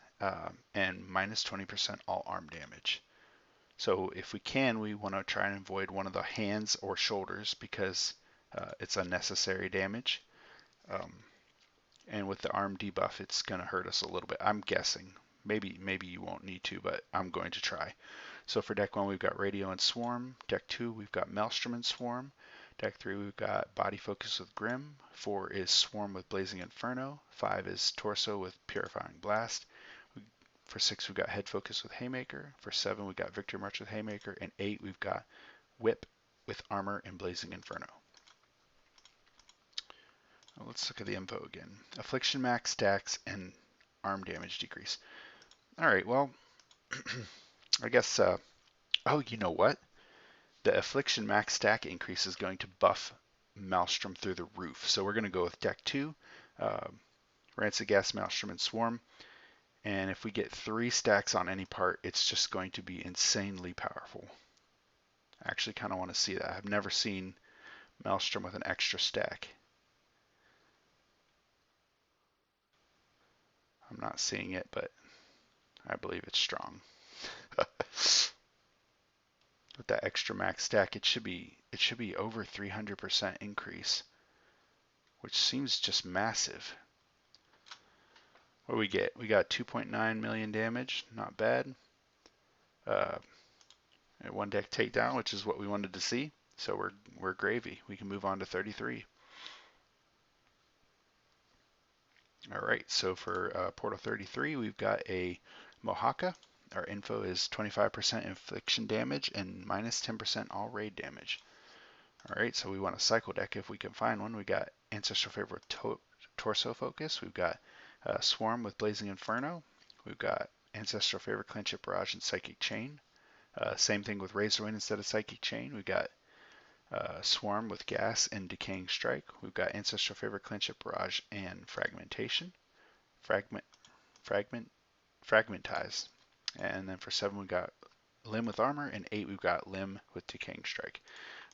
and minus 20% all arm damage. So if we can, we want to try and avoid one of the hands or shoulders because it's unnecessary damage. And with the arm debuff, it's going to hurt us a little bit. I'm guessing. Maybe you won't need to, but I'm going to try. So for deck 1, we've got Radio and Swarm. Deck 2, we've got Maelstrom and Swarm. Deck 3, we've got Body Focus with Grim. 4 is Swarm with Blazing Inferno. 5 is Torso with Purifying Blast. For 6, we've got Head Focus with Haymaker. For 7, we've got Victory March with Haymaker. And 8, we've got Whip with Armor and Blazing Inferno. Well, let's look at the info again. Affliction max stacks and arm damage decrease. All right, well, I guess, oh, you know what? The Affliction max stack increase is going to buff Maelstrom through the roof. So we're going to go with deck 2, Rancid Gas, Maelstrom, and Swarm. And if we get 3 stacks on any part, it's just going to be insanely powerful. I actually kind of want to see that. I've never seen Maelstrom with an extra stack. I'm not seeing it, but I believe it's strong. With that extra max stack, it should be over 300% increase, which seems just massive. What do we get? We got 2.9 million damage, not bad. And 1 deck takedown, which is what we wanted to see. So we're gravy. We can move on to 33. All right, so for Portal 33, we've got a Mohaka. Our info is 25% infliction damage and minus 10% all raid damage. All right, so we want a cycle deck if we can find one. We got Ancestral Favor with Torso Focus. We've got Swarm with Blazing Inferno. We've got Ancestral Favor, Clanship Barrage, and Psychic Chain. Same thing with Razorwind instead of Psychic Chain. We've got Swarm with Gas and Decaying Strike. We've got Ancestral Favor, Clanship Barrage, and Fragmentation. Fragmentize. And then for 7, we've got Limb with Armor, and 8, we've got Limb with Decaying Strike.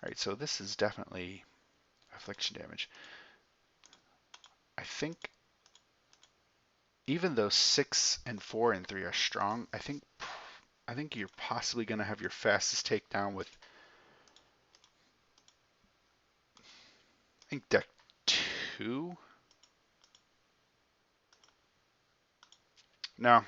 All right, so this is definitely affliction damage. I think even though 6 and 4 and 3 are strong, I think you're possibly going to have your fastest takedown with, I think, deck 2. No,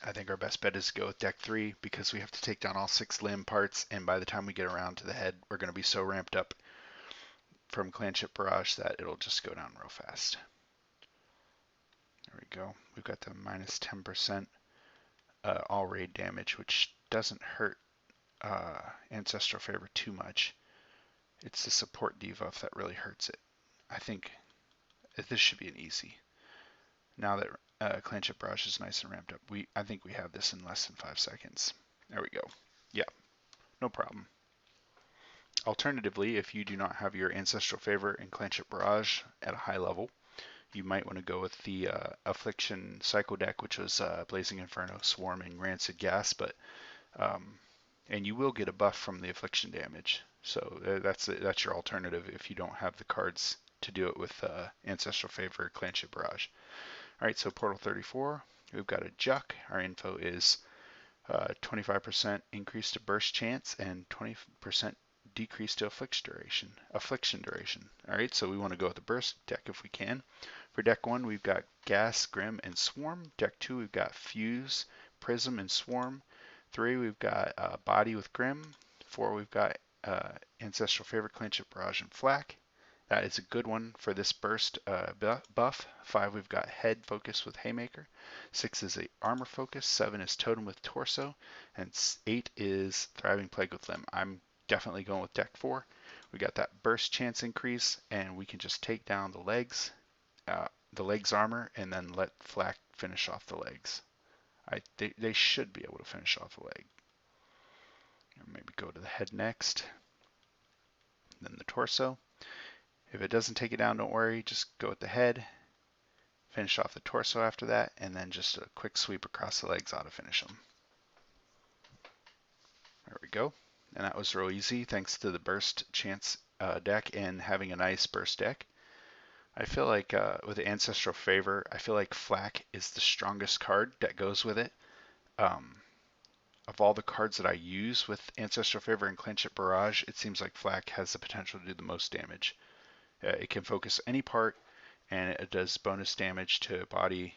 I think our best bet is to go with deck 3 because we have to take down all 6 limb parts, and by the time we get around to the head, we're going to be so ramped up from Clanship Barrage that it'll just go down real fast. There we go. We've got the minus 10% all raid damage, which doesn't hurt Ancestral Favor too much. It's the support debuff that really hurts it. I think this should be an easy. Now that Clanship Barrage is nice and ramped up, I think we have this in less than 5 seconds. There we go. Yeah, no problem. Alternatively, if you do not have your Ancestral Favor and Clanship Barrage at a high level, you might want to go with the Affliction Cycle deck, which was Blazing Inferno, Swarm, and Rancid Gas, and you will get a buff from the Affliction damage. So that's your alternative if you don't have the cards to do it with Ancestral Favor, Clanship Barrage. All right, so Portal 34, we've got a Juck. Our info is 25% increase to burst chance and 20% decrease to affliction duration. All right, so we want to go with the burst deck if we can. For deck 1, we've got Gas, Grim, and Swarm. Deck 2, we've got Fuse, Prism, and Swarm. 3, we've got Body with Grim. 4, we've got Ancestral Favor, Clanship Barrage, and Flak. That is a good one for this burst buff. 5, we've got Head Focus with Haymaker. 6 is a Armor Focus. 7 is Totem with Torso. And 8 is Thriving Plague with Limb. I'm definitely going with deck 4. We got that burst chance increase, and we can just take down the legs armor, and then let Flak finish off the legs. They should be able to finish off the leg. And maybe go to the head next, then the torso. If it doesn't take it down, don't worry. Just go with the head, finish off the torso after that, and then just a quick sweep across the legs ought to finish them. There we go. And that was real easy thanks to the burst chance deck and having a nice burst deck. I feel like with the Ancestral Favor, I feel like Flak is the strongest card that goes with it. Of all the cards that I use with Ancestral Favor and Clanship Barrage, it seems like Flak has the potential to do the most damage. It can focus any part, and it does bonus damage to body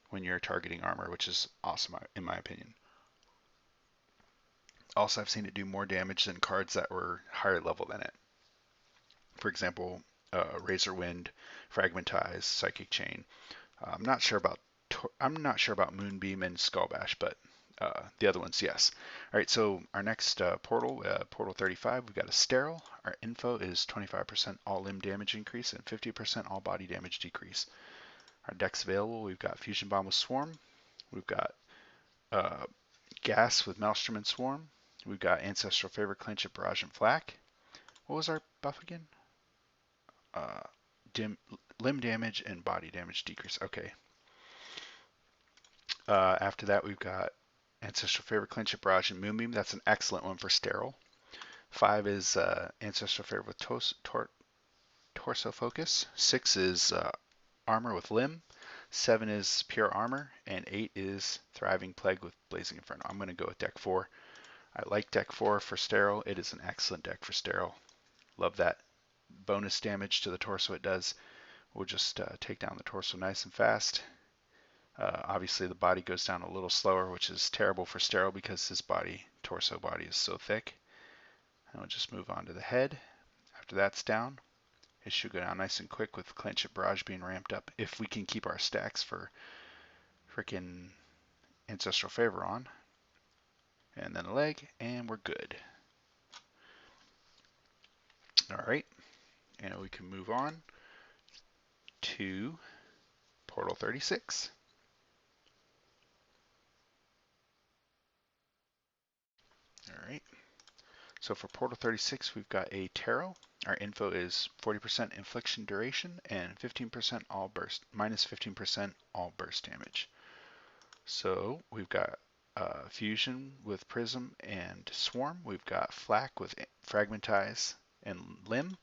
when you're targeting armor, which is awesome in my opinion. Also, I've seen it do more damage than cards that were higher level than it. For example, Razor Wind, Fragmentize, Psychic Chain. I'm not sure about Moonbeam and Skullbash, but the other ones, yes. All right, so our next portal, Portal 35, we've got a Sterile. Our info is 25% all limb damage increase and 50% all body damage decrease. Our decks available, we've got Fusion Bomb with Swarm. We've got Gas with Maelstrom and Swarm. We've got Ancestral Favor, Clanship Barrage, and Flak. What was our buff again? Limb damage and body damage decrease. Okay. After that, we've got Ancestral Favor, Clanship Barrage, and Moonbeam. That's an excellent one for Sterile. 5 is Ancestral Favor with Torso Focus. 6 is Armor with Limb. 7 is Pure Armor. And 8 is Thriving Plague with Blazing Inferno. I'm going to go with deck 4. I like deck 4 for Sterile. It is an excellent deck for Sterile. Love that bonus damage to the torso it does. We'll just take down the torso nice and fast. Obviously the body goes down a little slower, which is terrible for Sterile because his torso body is so thick. And we'll just move on to the head. After that's down, it should go down nice and quick with Clanship Barrage being ramped up if we can keep our stacks for freaking Ancestral Favor on. And then a leg, and we're good. All right, and we can move on to Portal 36. All right, so for Portal 36, we've got a Tarot. Our info is 40% infliction duration and 15% all burst, minus 15% all burst damage. So we've got Fusion with Prism and Swarm. We've got Flak with Fragmentize and limb.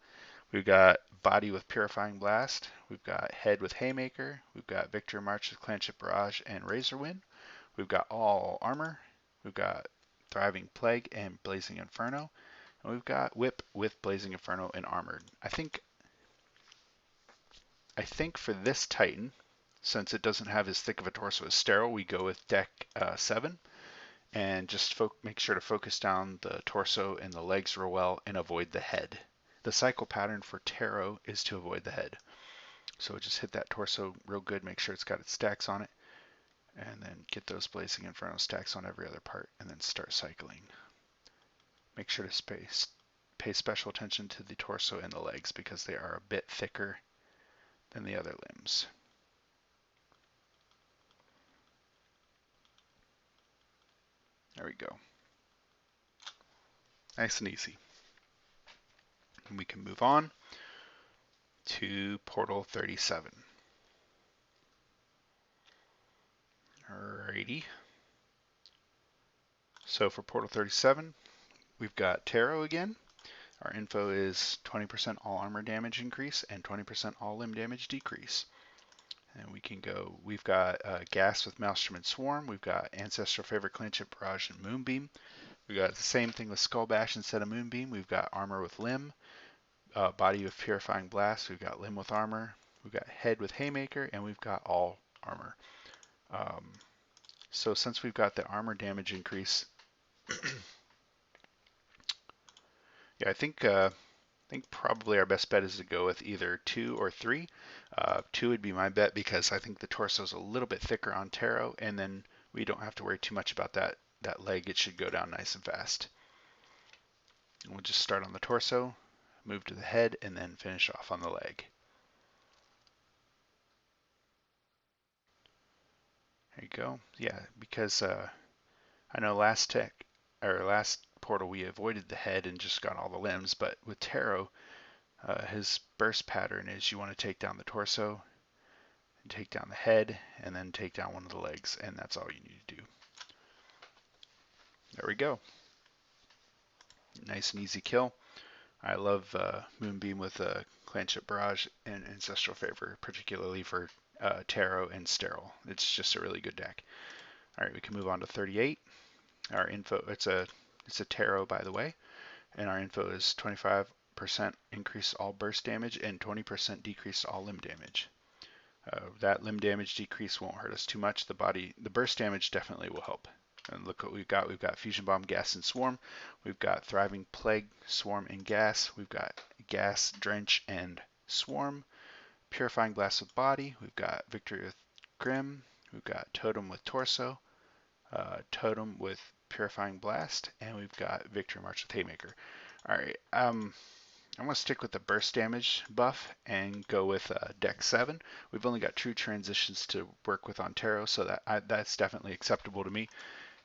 We've got body with Purifying Blast. We've got head with Haymaker. We've got Victory March with Clanship Barrage and Razor Wind. We've got all armor. We've got Thriving Plague and Blazing Inferno. And we've got Whip with Blazing Inferno and Armored. I think for this Titan, since it doesn't have as thick of a torso as Sterile, we go with deck 7 and just make sure to focus down the torso and the legs real well and avoid the head. The cycle pattern for Tarot is to avoid the head. So just hit that torso real good, make sure it's got its stacks on it, and then get those Blazing Inferno stacks on every other part, and then start cycling. Make sure to pay special attention to the torso and the legs because they are a bit thicker than the other limbs. There we go. Nice and easy. And we can move on to Portal 37. Alrighty. So for Portal 37, we've got Tarot again. Our info is 20% all armor damage increase and 20% all limb damage decrease. And we can go, we've got Gas with Maelstrom and Swarm. We've got Ancestral Favorite, Clanship Barrage, and Moonbeam. We've got the same thing with Skull Bash instead of Moonbeam. We've got Armor with Limb, Body with Purifying Blast. We've got Limb with Armor. We've got Head with Haymaker, and we've got all armor. So since we've got the armor damage increase, yeah, I think probably our best bet is to go with either 2 or 3. 2 would be my bet because I think the torso is a little bit thicker on Tarot, and then we don't have to worry too much about that leg. It should go down nice and fast. And we'll just start on the torso, move to the head, and then finish off on the leg. There you go. Yeah, because I know last portal we avoided the head and just got all the limbs, but with Tarot, his burst pattern is you want to take down the torso, and take down the head, and then take down one of the legs, and that's all you need to do. There we go. Nice and easy kill. I love Moonbeam with Clanship Barrage and Ancestral Favor, particularly for Tarot and Sterile. It's just a really good deck. All right, we can move on to 38. Our info, it's a Tarot, by the way, and our info is 25% increase all burst damage and 20% decrease all limb damage. That limb damage decrease won't hurt us too much. The burst damage definitely will help. And look what we've got. We've got Fusion Bomb, Gas, and Swarm. We've got Thriving Plague, Swarm, and Gas. We've got Gas, Drench, and Swarm. Purifying Blast with Body. We've got Victory with Grim. We've got Totem with Torso. Totem with Purifying Blast. And we've got Victory March with Haymaker. Alright, I'm going to stick with the burst damage buff and go with deck 7. We've only got true transitions to work with on Tarot, so that's definitely acceptable to me.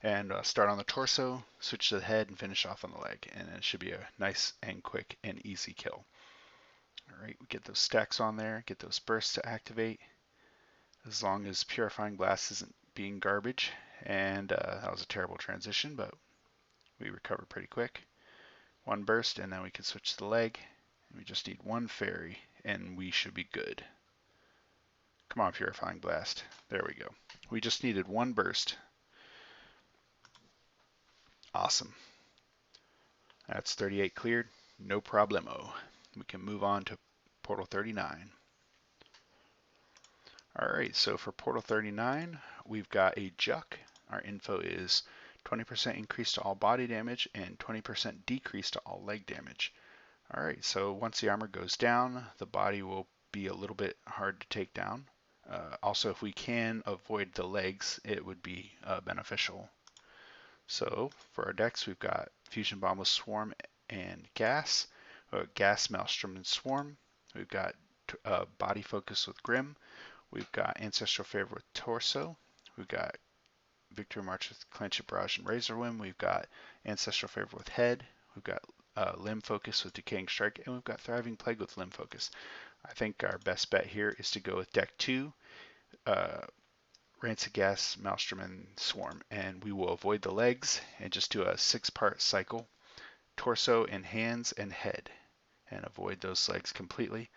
And start on the torso, switch to the head, and finish off on the leg. And it should be a nice and quick and easy kill. Alright, we get those stacks on there, get those bursts to activate, as long as Purifying Blast isn't being garbage. And that was a terrible transition, but we recovered pretty quick. One burst, and then we can switch to the leg. And we just need one fairy, and we should be good. Come on, Purifying Blast. There we go. We just needed one burst. Awesome. That's 38 cleared. No problemo. We can move on to Portal 39. Alright, so for Portal 39, we've got a Juck. Our info is 20% increase to all body damage and 20% decrease to all leg damage. Alright, so once the armor goes down, the body will be a little bit hard to take down. Also, if we can avoid the legs, it would be beneficial. So for our decks, we've got Fusion Bomb with Swarm and Gas, Gas, Maelstrom, and Swarm. We've got Body Focus with Grim. We've got Ancestral Favor with Torso. We've got Victory March with Clanship Barrage and Razor Wind. We've got Ancestral Favor with Head. We've got Limb Focus with Decaying Strike, and we've got Thriving Plague with Limb Focus. I think our best bet here is to go with deck 2. Rancid Gas, Maelstrom, and Swarm, and we will avoid the legs and just do a 6-part cycle, torso and hands and head. and avoid those legs completely.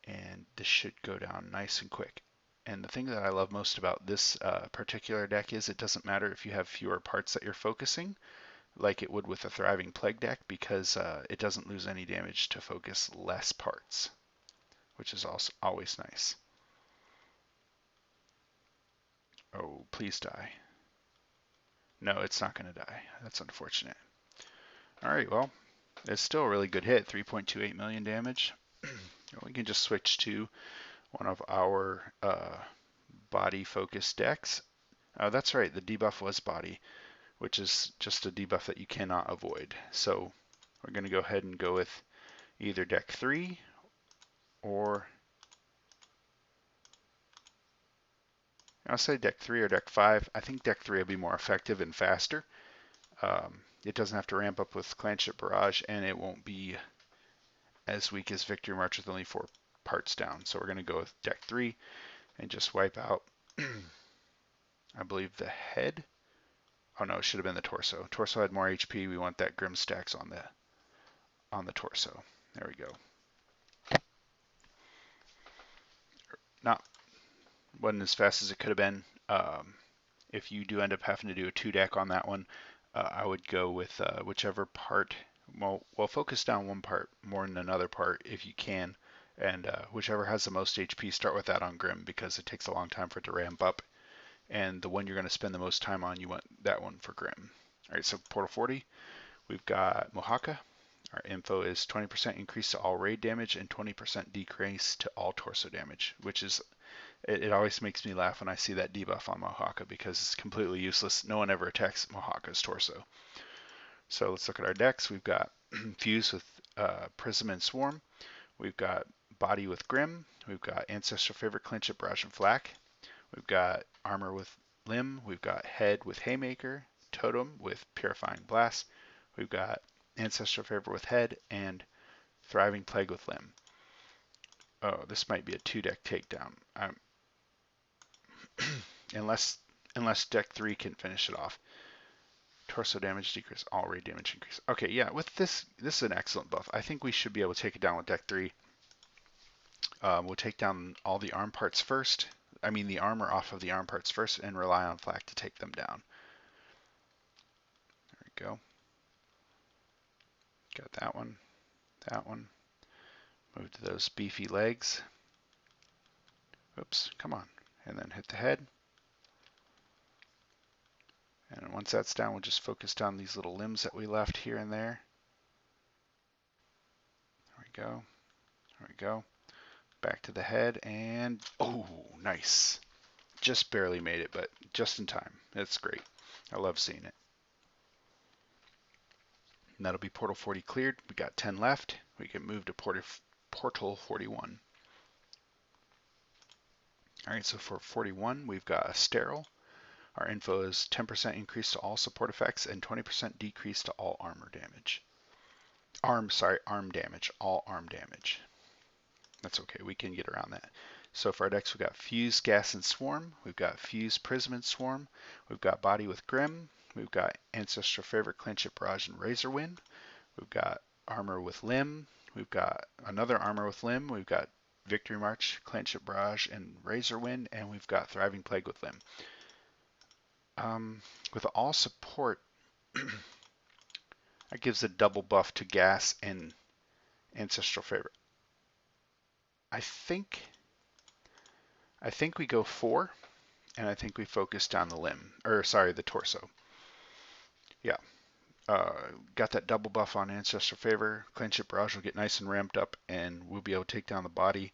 And this should go down nice and quick. And the thing that I love most about this particular deck is it doesn't matter if you have fewer parts that you're focusing, like it would with a Thriving Plague deck, because it doesn't lose any damage to focus less parts, which is also always nice. Oh, please die. No, it's not going to die. That's unfortunate. All right, well, it's still a really good hit, 3.28 million damage. We can just switch to one of our body-focused decks. That's right, the debuff was body, which is just a debuff that you cannot avoid. So we're going to go ahead and go with either deck 3 or I'll say deck 3 or deck 5. I think deck 3 will be more effective and faster. It doesn't have to ramp up with Clanship Barrage, and it won't be as weak as Victory March with only 4 parts down. So we're going to go with deck 3 and just wipe out, I believe, the head. Oh no, it should have been the torso. Torso had more HP. We want that Grim Stacks on the torso. There we go. Not wasn't as fast as it could have been. If you do end up having to do a 2-deck on that one, I would go with whichever part. Well, focus down one part more than another part if you can, and whichever has the most HP, start with that on Grim because it takes a long time for it to ramp up. And the one you're going to spend the most time on, you want that one for Grim. All right, so Portal 40, we've got Mohaka. Our info is 20% increase to all raid damage and 20% decrease to all torso damage, which is, it always makes me laugh when I see that debuff on Mohaka because it's completely useless. No one ever attacks Mohaka's torso. So let's look at our decks. We've got Fuse with Prism and Swarm. We've got Body with Grim. We've got Ancestral Favorite, Clinch, Barrage, and Flak. We've got Armor with Limb. We've got Head with Haymaker. Totem with Purifying Blast. We've got Ancestral Favorite with Head and Thriving Plague with Limb. Oh, this might be a 2-deck takedown. unless deck 3 can finish it off. Torso damage decrease, all raid damage increase. Okay, yeah, with this is an excellent buff. I think we should be able to take it down with deck 3. We'll take down all the arm parts first. I mean the armor off of the arm parts first and rely on Flak to take them down. There we go. Got that one. That one. Move to those beefy legs. Oops, come on. And then hit the head. And once that's down, we'll just focus down these little limbs that we left here and there. There we go. There we go. Back to the head, and oh, nice. Just barely made it, but just in time. It's great. I love seeing it. And that'll be Portal 40 cleared. We got 10 left. We can move to Portal 41. All right, so for 41, we've got a Sterile. Our info is 10% increase to all support effects and 20% decrease to all armor damage. Arm damage, all arm damage. That's okay, we can get around that. So for our decks, we've got Fuse, Gas, and Swarm. We've got Fuse, Prism, and Swarm. We've got Body with Grim. We've got Ancestral Favorite, Clinch, Barrage, and Razor Wind. We've got Armor with Limb. We've got another Armor with Limb. We've got Victory March, Clinch, Barrage, and Razor Wind. And we've got Thriving Plague with Limb. With all support, that gives a double buff to Gas and Ancestral Favorite. I think we go 4, and I think we focus down the limb, or sorry, the torso. Yeah, got that double buff on Ancestral Favor. Clinch Barrage will get nice and ramped up, and we'll be able to take down the body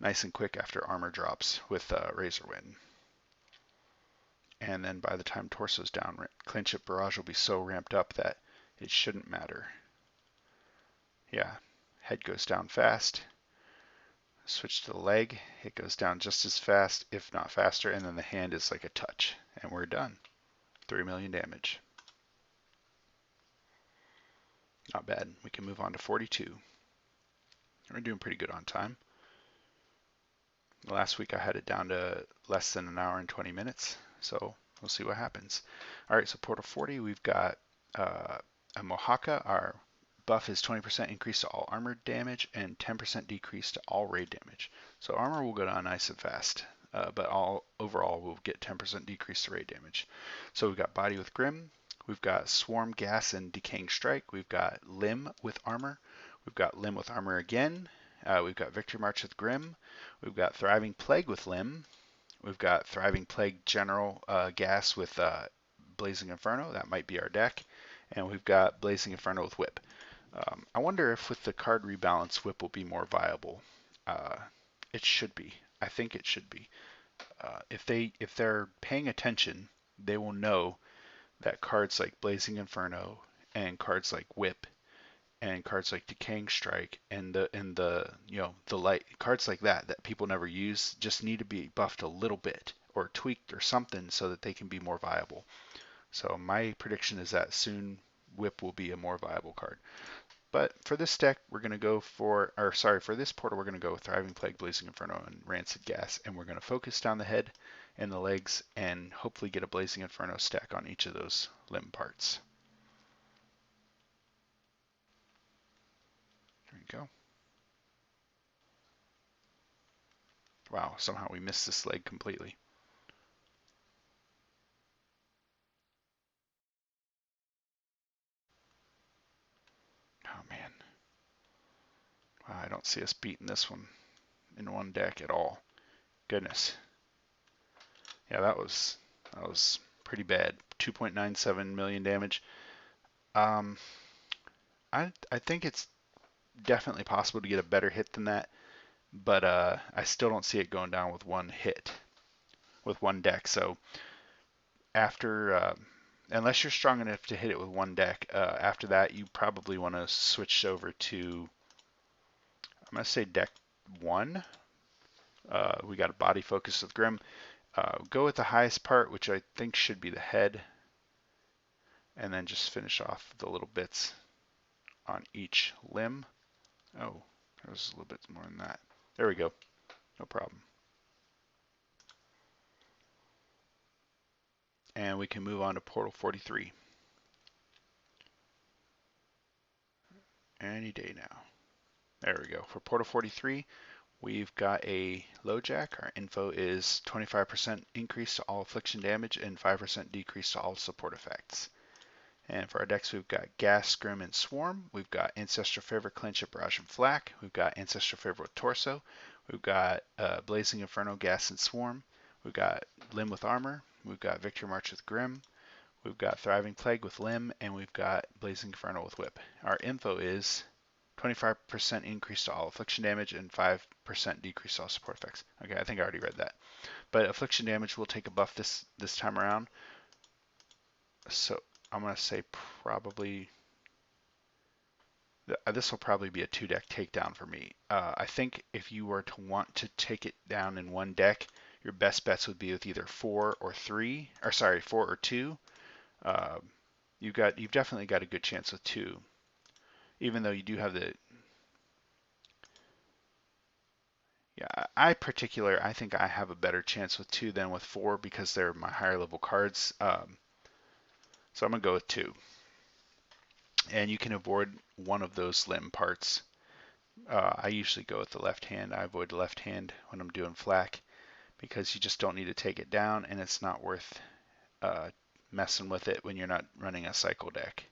nice and quick after armor drops with Razor Wind. And then by the time torso's down, Clinch Barrage will be so ramped up that it shouldn't matter. Yeah, head goes down fast. Switch to the leg, it goes down just as fast, if not faster, and then the hand is like a touch, and we're done. 3 million damage. Not bad. We can move on to 42. We're doing pretty good on time. Last week I had it down to less than an hour and 20 minutes, so we'll see what happens. All right, so Portal 40, we've got a Mohaka, our buff is 20% increase to all armor damage and 10% decrease to all raid damage. So armor will go down nice and fast, but overall we'll get 10% decrease to raid damage. So we've got Body with Grim, we've got Swarm, Gas, and Decaying Strike, we've got Limb with Armor, we've got Limb with Armor again, we've got Victory March with Grim, we've got Thriving Plague with Limb, we've got Thriving Plague General Gas with Blazing Inferno, that might be our deck, and we've got Blazing Inferno with Whip. I wonder if with the card rebalance, Whip will be more viable. Uh, it should be. I think it should be. If they're paying attention, they will know that cards like Blazing Inferno and cards like Whip and cards like Decaying Strike and the light cards like that people never use just need to be buffed a little bit or tweaked or something so that they can be more viable. So my prediction is that soon Whip will be a more viable card. But for this deck, we're going to go for, or sorry, for this portal, we're going to go with Thriving Plague, Blazing Inferno, and Rancid Gas, and we're going to focus down the head and the legs, and hopefully get a Blazing Inferno stack on each of those limb parts. There we go. Wow, somehow we missed this leg completely. Oh man. Wow, I don't see us beating this one in one deck at all. Goodness. Yeah, that was pretty bad. 2.97 million damage. Um, I think it's definitely possible to get a better hit than that, but I still don't see it going down with one hit, with one deck. So after, unless you're strong enough to hit it with one deck, after that you probably want to switch over to, I'm going to say deck one. We got a Body Focus with Grim. Go with the highest part, which I think should be the head, and then just finish off the little bits on each limb. Oh, there's a little bit more than that. There we go. No problem. And we can move on to Portal 43. Any day now. There we go. For Portal 43, we've got a LoJack. Our info is 25% increase to all affliction damage and 5% decrease to all support effects. And for our decks, we've got Gas, Scrim, and Swarm. We've got Ancestral Favor, Clinch, Barrage, and Flak. We've got Ancestral Favor with Torso. We've got Blazing Inferno, Gas, and Swarm. We've got Limb with Armor. We've got Victory March with Grim. We've got Thriving Plague with Limb, and we've got Blazing Inferno with Whip. Our info is 25% increase to all affliction damage and 5% decrease to all support effects. Okay, I think I already read that. But affliction damage will take a buff this time around. So I'm going to say probably, this will probably be a 2-deck takedown for me. I think if you were to want to take it down in one deck, your best bets would be with either 4 or 3, or sorry, 4 or 2. You've definitely got a good chance with 2, even though you do have the. Yeah, I think I have a better chance with 2 than with 4 because they're my higher level cards. So I'm gonna go with 2, and you can avoid one of those limb parts. I usually go with the left hand. I avoid the left hand when I'm doing flak because you just don't need to take it down, and it's not worth messing with it when you're not running a cycle deck.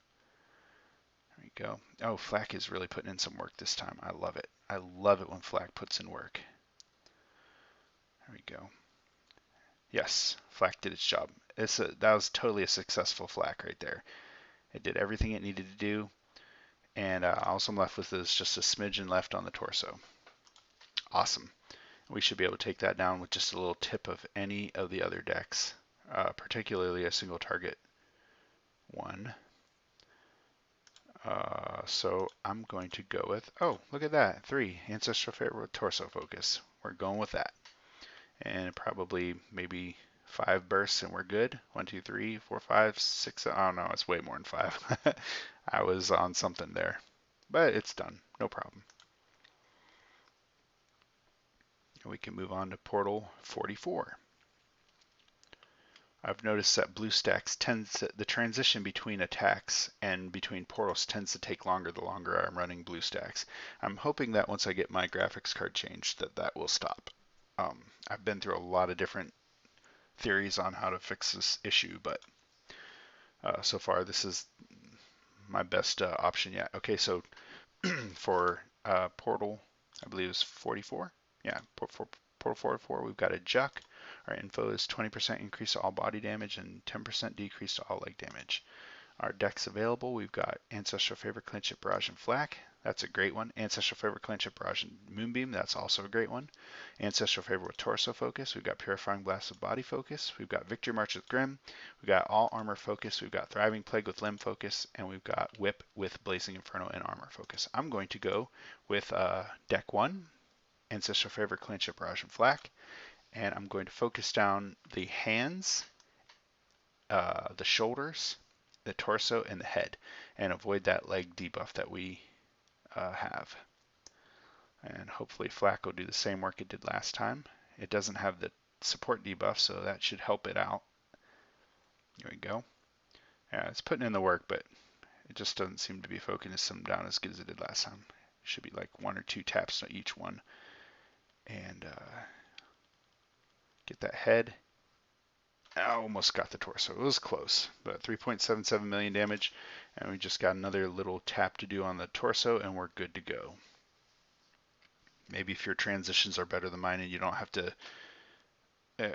There we go. Oh, flak is really putting in some work this time. I love it. I love it when flak puts in work. There we go. Yes, flak did its job. That was totally a successful flak right there. It did everything it needed to do, and also I'm left with is just a smidgen left on the torso. Awesome. We should be able to take that down with just a little tip of any of the other decks, particularly a single target one. So I'm going to go with, oh, look at that, 3, Ancestral Favor with Torso Focus. We're going with that. And probably maybe 5 bursts and we're good. 1, 2, 3, 4, 5, 6, oh no, it's way more than 5. I was on something there, but it's done, no problem. And we can move on to Portal 44. I've noticed that BlueStacks tends to, the transition between attacks and between portals tends to take longer the longer I'm running BlueStacks. I'm hoping that once I get my graphics card changed that will stop. I've been through a lot of different theories on how to fix this issue, but so far this is my best option yet. Okay, so for Portal, I believe it's 44. Yeah, for Portal 44, we've got a Juck. Our info is 20% increase to all body damage and 10% decrease to all leg damage. Our decks available, we've got Ancestral Favor, Clinch It, Barrage, and Flak. That's a great one. Ancestral Favor, Clinch It, Barrage, and Moonbeam. That's also a great one. Ancestral Favor with Torso Focus. We've got Purifying Blast with Body Focus. We've got Victory March with Grim. We've got All Armor Focus. We've got Thriving Plague with Limb Focus. And we've got Whip with Blazing Inferno and Armor Focus. I'm going to go with deck 1, Ancestral Favor, Clinch It, Barrage, and Flak. And I'm going to focus down the hands, the shoulders, the torso, and the head, and avoid that leg debuff that we have. And hopefully Flak will do the same work it did last time. It doesn't have the support debuff, so that should help it out. Here we go. Yeah, it's putting in the work, but it just doesn't seem to be focusing them down as good as it did last time. It should be like 1 or 2 taps on each one. And get that head. I almost got the torso. It was close, but 3.77 million damage, and we just got another little tap to do on the torso, and we're good to go. Maybe if your transitions are better than mine and you don't have to,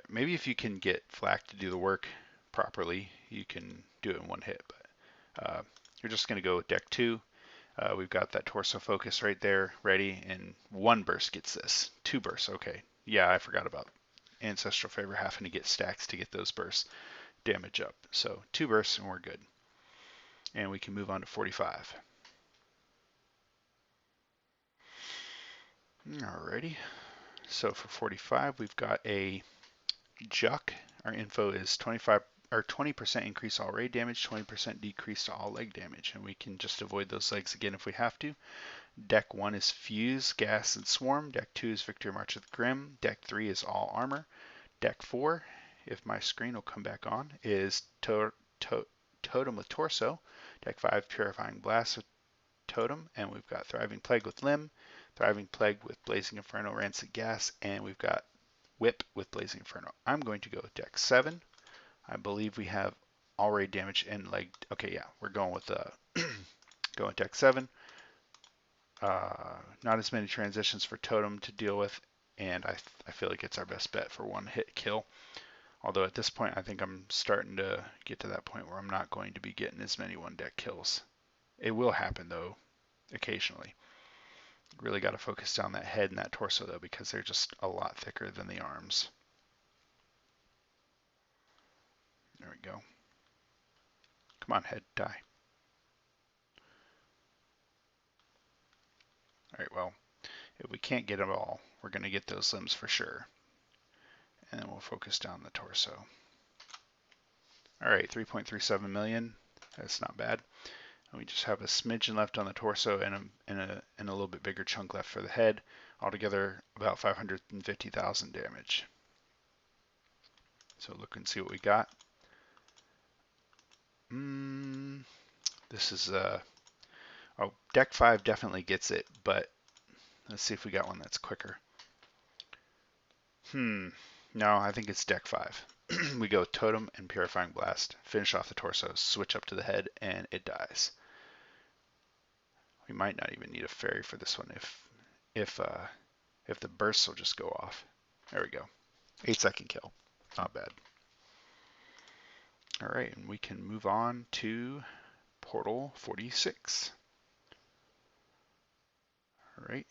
maybe if you can get Flak to do the work properly, you can do it in one hit, but you're just going to go with deck 2. We've got that torso focus right there ready, and 1 burst gets this. 2 bursts, okay. Yeah, I forgot about Ancestral Favor having to get stacks to get those bursts damage up. So 2 bursts and we're good. And we can move on to 45. Alrighty. So for 45, we've got a Juck. Our info is 25 or 20% increase all raid damage, 20% decrease to all leg damage, and we can just avoid those legs again if we have to. Deck 1 is Fuse, Gas, and Swarm. Deck 2 is Victory March with Grim. Deck 3 is All Armor. Deck 4, if my screen will come back on, is Totem with Torso. Deck 5, Purifying Blast with Totem. And we've got Thriving Plague with Limb. Thriving Plague with Blazing Inferno, Rancid Gas. And we've got Whip with Blazing Inferno. I'm going to go with deck 7. I believe we have all raid damage and leg. Okay, yeah, we're going with going with deck 7. Not as many transitions for Totem to deal with, and I feel like it's our best bet for 1 hit kill. Although at this point, I think I'm starting to get to that point where I'm not going to be getting as many 1 deck kills. It will happen though, occasionally. Really got to focus down that head and that torso though, because they're just a lot thicker than the arms. There we go. Come on, head, die. Alright, well, if we can't get them all, we're going to get those limbs for sure. And then we'll focus down the torso. Alright, 3.37 million. That's not bad. And we just have a smidgen left on the torso and a little bit bigger chunk left for the head. Altogether, about 550,000 damage. So look and see what we got. This is oh, deck 5 definitely gets it, but let's see if we got one that's quicker. No, I think it's deck 5. We go Totem and Purifying Blast, finish off the torso, switch up to the head, and it dies. We might not even need a fairy for this one if the bursts will just go off. There we go. 8-second kill. Not bad. All right, and we can move on to Portal 46. All right.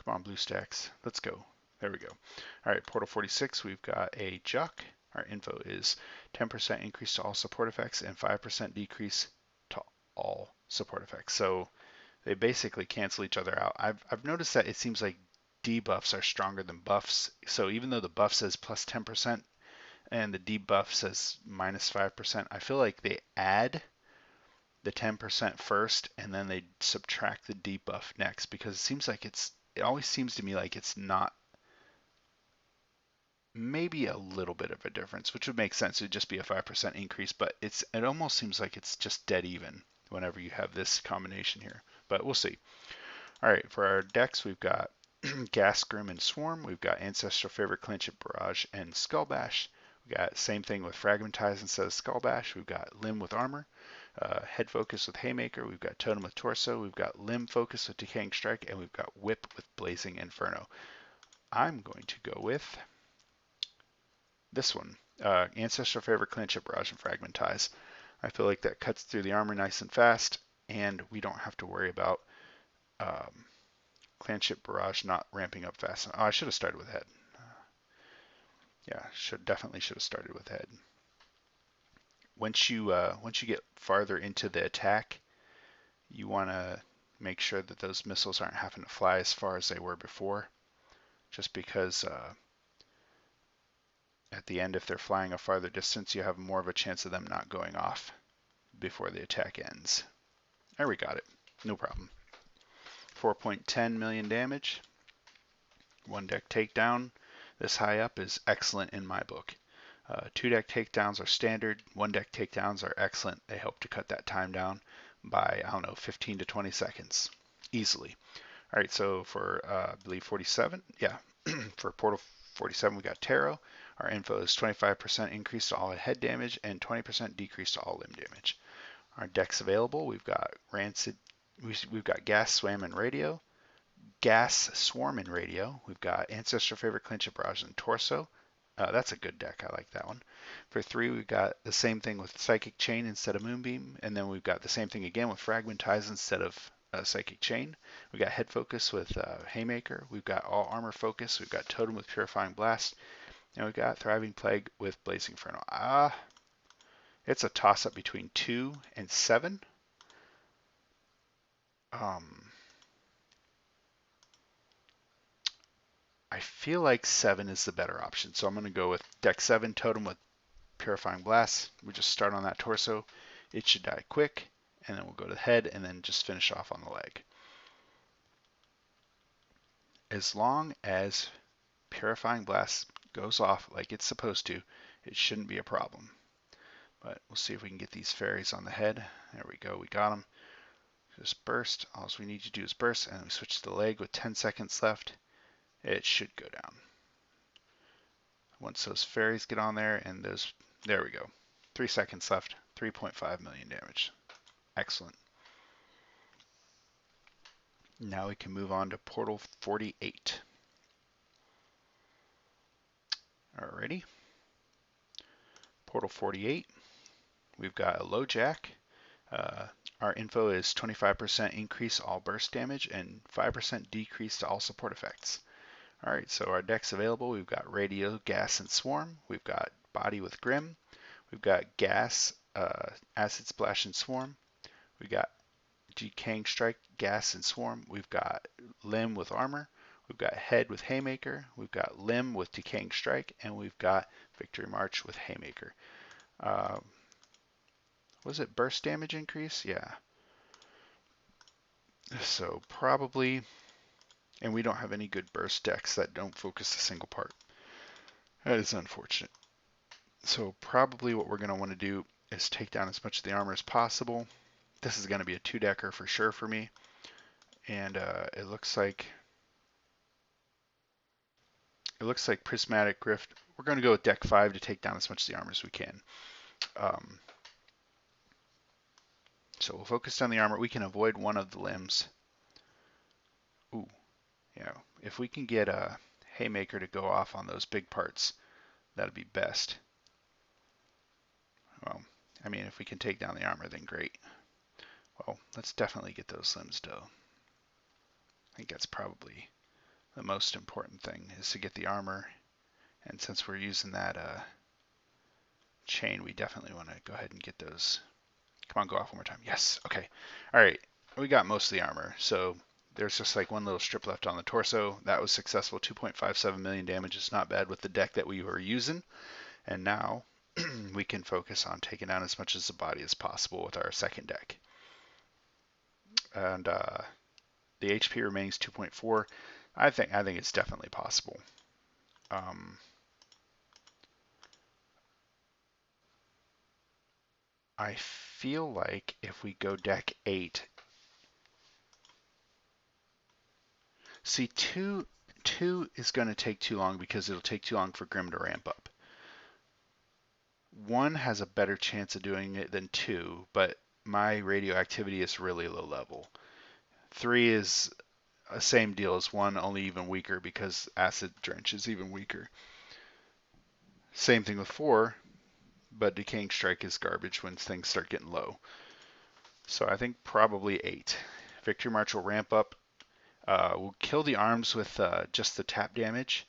Come on, BlueStacks. Let's go. There we go. All right, Portal 46, we've got a Juck. Our info is 10% increase to all support effects and 5% decrease to all support effects. So they basically cancel each other out. I've noticed that it seems like debuffs are stronger than buffs. So even though the buff says plus 10% and the debuff says minus 5%, I feel like they add the 10% first and then they subtract the debuff next, because it always seems to me like it's not maybe a little bit of a difference, which would make sense. It would just be a 5% increase, but it almost seems like it's just dead even whenever you have this combination here. But we'll see. All right, for our decks, we've got Gas, Grim, and Swarm. We've got Ancestral Favorite, Clinch It, Barrage, and Skull Bash. We got same thing with Fragmentize instead of Skull Bash. We've got Limb with Armor, Head Focus with Haymaker. We've got Totem with Torso. We've got Limb Focus with Decaying Strike, and we've got Whip with Blazing Inferno. I'm going to go with this one, Ancestral Favorite, Clinch It, Barrage, and Fragmentize. I feel like that cuts through the armor nice and fast, and we don't have to worry about Clanship Barrage not ramping up fast enough. Oh, I should have started with Head. Yeah, definitely should have started with Head. Once you get farther into the attack, you want to make sure that those missiles aren't having to fly as far as they were before, just because at the end, if they're flying a farther distance, you have more of a chance of them not going off before the attack ends. There, we got it. No problem. 4.10 million damage. One deck takedown. This high up is excellent in my book. Two deck takedowns are standard. One deck takedowns are excellent. They help to cut that time down by, I don't know, 15 to 20 seconds easily. All right, so for, I believe 47, yeah, for Portal 47, we got Tarot. Our info is 25% increase to all head damage and 20% decrease to all limb damage. Our decks available, we've got Rancid, we've got Gas, Swam, and Radio. Gas, Swarm, and Radio. We've got Ancestral Favorite, Clinch It, Barrage, and Torso. That's a good deck. I like that one. For 3, we've got the same thing with Psychic Chain instead of Moonbeam, and then we've got the same thing again with Fragmentize instead of Psychic Chain. We've got Head Focus with Haymaker. We've got All Armor Focus. We've got Totem with Purifying Blast. And we've got Thriving Plague with Blazing Inferno. It's a toss-up between 2 and 7. I feel like 7 is the better option, so I'm going to go with deck 7, Totem with Purifying Blast. We just start on that torso. It should die quick, and then we'll go to the head, and then just finish off on the leg. As long as Purifying Blast goes off like it's supposed to, it shouldn't be a problem. But we'll see if we can get these fairies on the head. There we go, we got them. Just burst. All we need to do is burst, and we switch to the leg with 10 seconds left. It should go down. Once those fairies get on there, and those, there we go. 3 seconds left, 3.5 million damage. Excellent. Now we can move on to Portal 48. Alrighty. Portal 48. We've got a low jack. Our info is 25% increase all burst damage and 5% decrease to all support effects. Alright, so our decks available, we've got Radio, Gas, and Swarm. We've got Body with Grim. We've got Gas, Acid Splash, and Swarm. We've got Decaying Strike, Gas, and Swarm. We've got Limb with Armor. We've got Head with Haymaker. We've got Limb with Decaying Strike. And we've got Victory March with Haymaker. Was it burst damage increase? Yeah. So probably, and we don't have any good burst decks that don't focus a single part. That is unfortunate. So probably what we're going to want to do is take down as much of the armor as possible. This is going to be a 2-decker for sure for me. And it looks like Prismatic Grift. We're going to go with deck 5 to take down as much of the armor as we can. So we'll focus on the armor. We can avoid one of the limbs. Ooh, yeah. If we can get a Haymaker to go off on those big parts, that'd be best. Well, I mean, if we can take down the armor, then great. Well, let's definitely get those limbs though. I think that's probably the most important thing, is to get the armor. And since we're using that chain, we definitely want to go ahead and get those. Come on, go off one more time. Yes, okay. All right, we got most of the armor. So there's just like one little strip left on the torso. That was successful. 2.57 million damage is not bad with the deck that we were using. And now we can focus on taking down as much of the body as possible with our second deck. And the HP remains 2.4. I think it's definitely possible. I feel like if we go deck 8, see, two is going to take too long because it'll take too long for Grim to ramp up. 1 has a better chance of doing it than 2, but my radioactivity is really low level. 3 is the same deal as 1, only even weaker because acid drench is even weaker. Same thing with 4, but decaying strike is garbage when things start getting low. So I think probably 8. Victory March will ramp up. We'll kill the arms with just the tap damage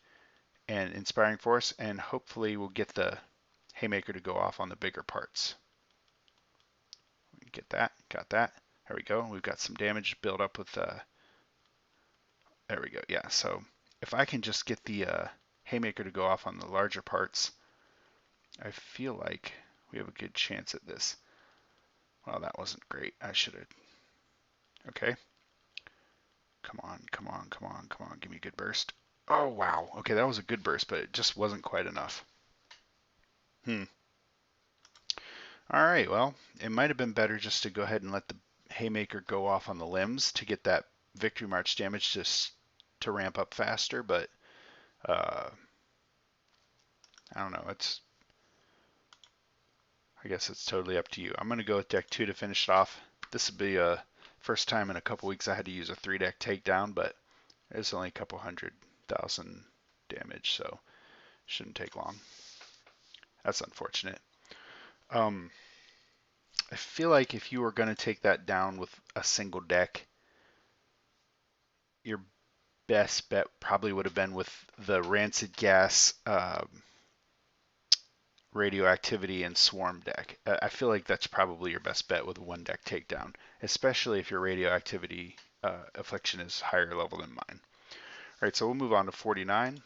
and Inspiring Force, and hopefully we'll get the Haymaker to go off on the bigger parts. Get that, got that. There we go. We've got some damage built up with there we go. Yeah, so if I can just get the Haymaker to go off on the larger parts, I feel like we have a good chance at this. Well, that wasn't great. I should have. Okay. Come on, come on, come on, come on. Give me a good burst. Oh, wow. Okay, that was a good burst, but it just wasn't quite enough. All right, well, it might have been better just to go ahead and let the Haymaker go off on the limbs to get that Victory March damage to ramp up faster, but I don't know. I guess it's totally up to you. I'm going to go with deck 2 to finish it off. This would be a first time in a couple weeks I had to use a 3-deck takedown, but it's only a couple 100,000 damage, so shouldn't take long. That's unfortunate. I feel like if you were going to take that down with a single deck, your best bet probably would have been with the Rancid Gas, Radioactivity, and Swarm deck. I feel like that's probably your best bet with a 1-deck takedown, especially if your Radioactivity affliction is higher level than mine. All right, so we'll move on to 49.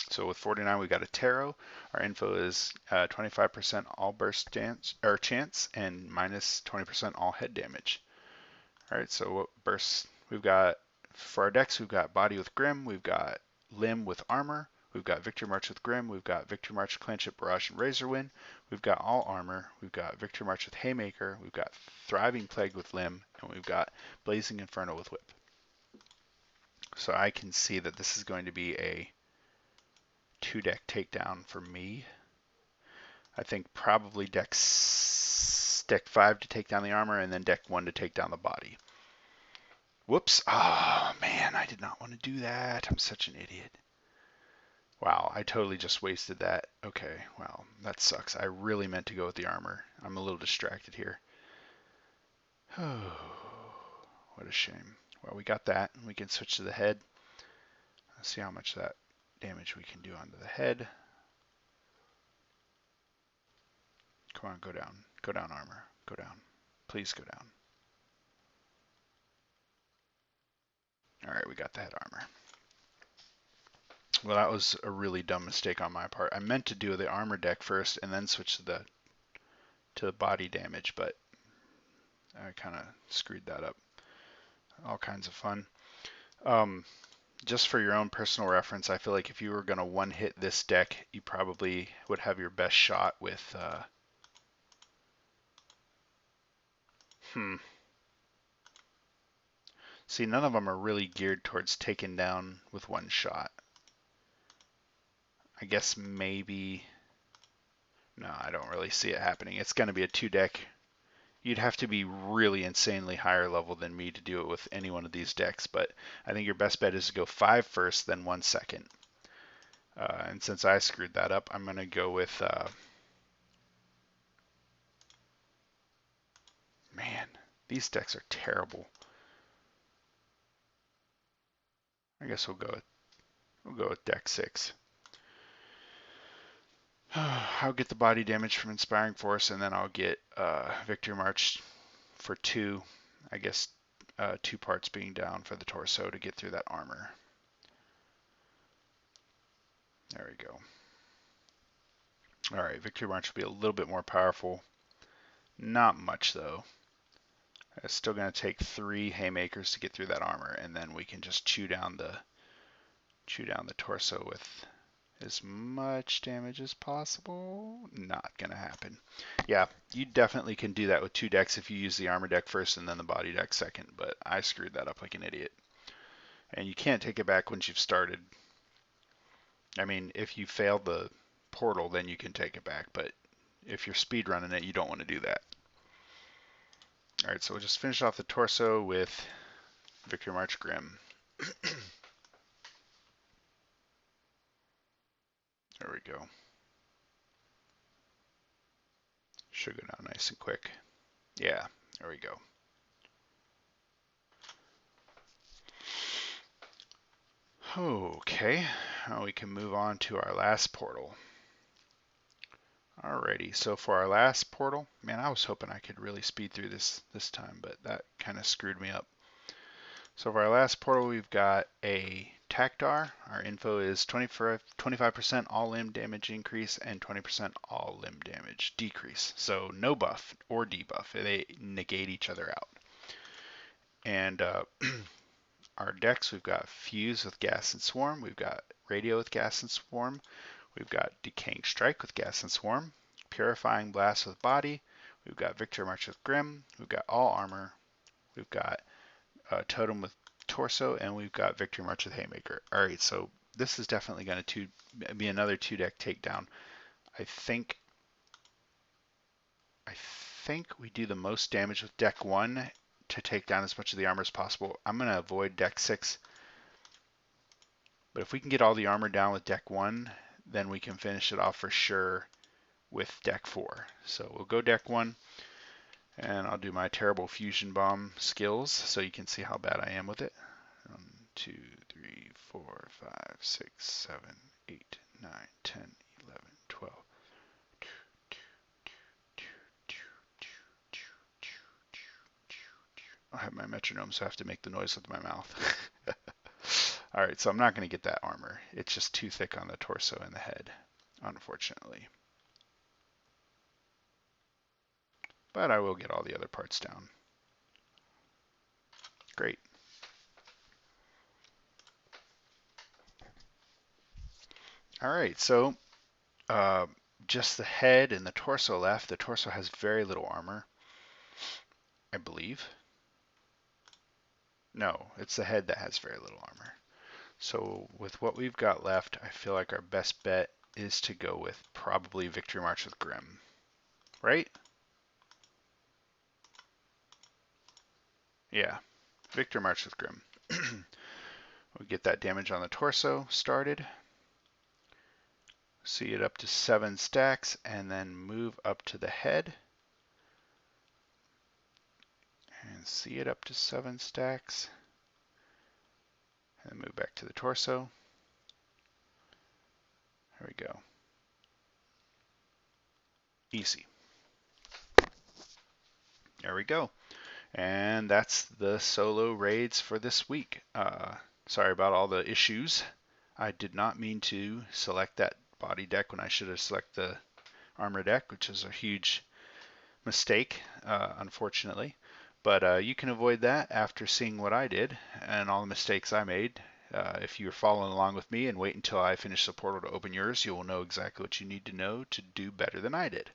So with 49, we got a Tarot. Our info is 25% all burst chance and minus 20% all head damage. All right, so what bursts we've got for our decks? We've got Body with Grim, we've got Limb with Armor, we've got Victory March with Grim, we've got Victory March, Clanship, Barrage, and Razorwind, we've got All Armor, we've got Victory March with Haymaker, we've got Thriving Plague with Limb, and we've got Blazing Inferno with Whip. So I can see that this is going to be a 2-deck takedown for me. I think probably deck 5 to take down the armor, and then deck 1 to take down the body. Whoops. Oh, man, I did not want to do that. I'm such an idiot. Wow, I totally just wasted that. Okay, well, that sucks. I really meant to go with the armor. I'm a little distracted here. Oh, what a shame. Well, we got that. We can switch to the head. Let's see how much that damage we can do onto the head. Come on, go down. Go down, armor. Go down. Please go down. All right, we got the head armor. Well, that was a really dumb mistake on my part. I meant to do the armor deck first and then switch to the body damage, but I kind of screwed that up. All kinds of fun. Just for your own personal reference, I feel like if you were going to one-hit this deck, you probably would have your best shot with... See, none of them are really geared towards taking down with one shot. I guess maybe... No, I don't really see it happening. It's going to be a 2-deck. You'd have to be really insanely higher level than me to do it with any one of these decks, but I think your best bet is to go 5 first, then 1 second. And since I screwed that up, I'm going to go with... Man, these decks are terrible. I guess we'll go with deck 6. I'll get the body damage from Inspiring Force, and then I'll get Victory March for 2. I guess 2 parts being down for the torso to get through that armor. There we go. All right, Victory March will be a little bit more powerful. Not much though. It's still going to take 3 haymakers to get through that armor, and then we can just chew down the torso with as much damage as possible. Not gonna happen. Yeah, you definitely can do that with 2 decks if you use the armor deck first and then the body deck second, but I screwed that up like an idiot. And you can't take it back once you've started. I mean, if you failed the portal, then you can take it back, but if you're speed running it, you don't want to do that. All right, so we'll just finish off the torso with Victory March Grim. There we go. Should go down nice and quick. Yeah, there we go. Okay, now we can move on to our last portal. Alrighty, so for our last portal, man, I was hoping I could really speed through this time, but that kind of screwed me up. So for our last portal, we've got a Tactar. Our info is 25% all limb damage increase and 20% all limb damage decrease. So no buff or debuff. They negate each other out. And our decks, we've got Fuse with Gas and Swarm. We've got Radio with Gas and Swarm. We've got Decaying Strike with Gas and Swarm. Purifying Blast with Body. We've got Victory March with Grim. We've got All Armor. We've got Totem with Torso, and we've got Victory March with Haymaker. All right, so this is definitely going to be another 2-deck takedown. I think we do the most damage with deck 1 to take down as much of the armor as possible. I'm going to avoid deck 6, but if we can get all the armor down with deck 1, then we can finish it off for sure with deck 4. So we'll go deck 1, and I'll do my terrible fusion bomb skills so you can see how bad I am with it. 1, 2, 3, 4, 5, 6, 7, 8, 9, 10, 11, 12. I have my metronome, so I have to make the noise with my mouth. All right, so I'm not going to get that armor. It's just too thick on the torso and the head, unfortunately. But I will get all the other parts down. Great. All right, so just the head and the torso left. The torso has very little armor, I believe. No, it's the head that has very little armor. So with what we've got left, I feel like our best bet is to go with probably Victory March with Grim, right? Yeah, Victory March with Grim. We'll get that damage on the torso started. See it up to 7 stacks, and then move up to the head. And see it up to 7 stacks. And move back to the torso. There we go. Easy. There we go. And that's the solo raids for this week. Sorry about all the issues. I did not mean to select that body deck when I should have selected the armor deck, which is a huge mistake, unfortunately. But you can avoid that after seeing what I did and all the mistakes I made. If you're following along with me and wait until I finish the portal to open yours, you will know exactly what you need to know to do better than I did.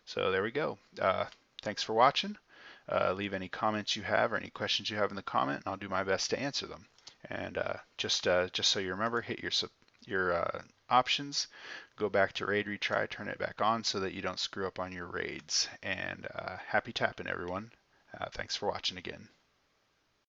So there we go. Thanks for watching. Leave any comments you have or any questions you have in the comment, and I'll do my best to answer them. And just so you remember, hit your options, go back to raid retry, turn it back on so that you don't screw up on your raids. And happy tapping, everyone. Thanks for watching again.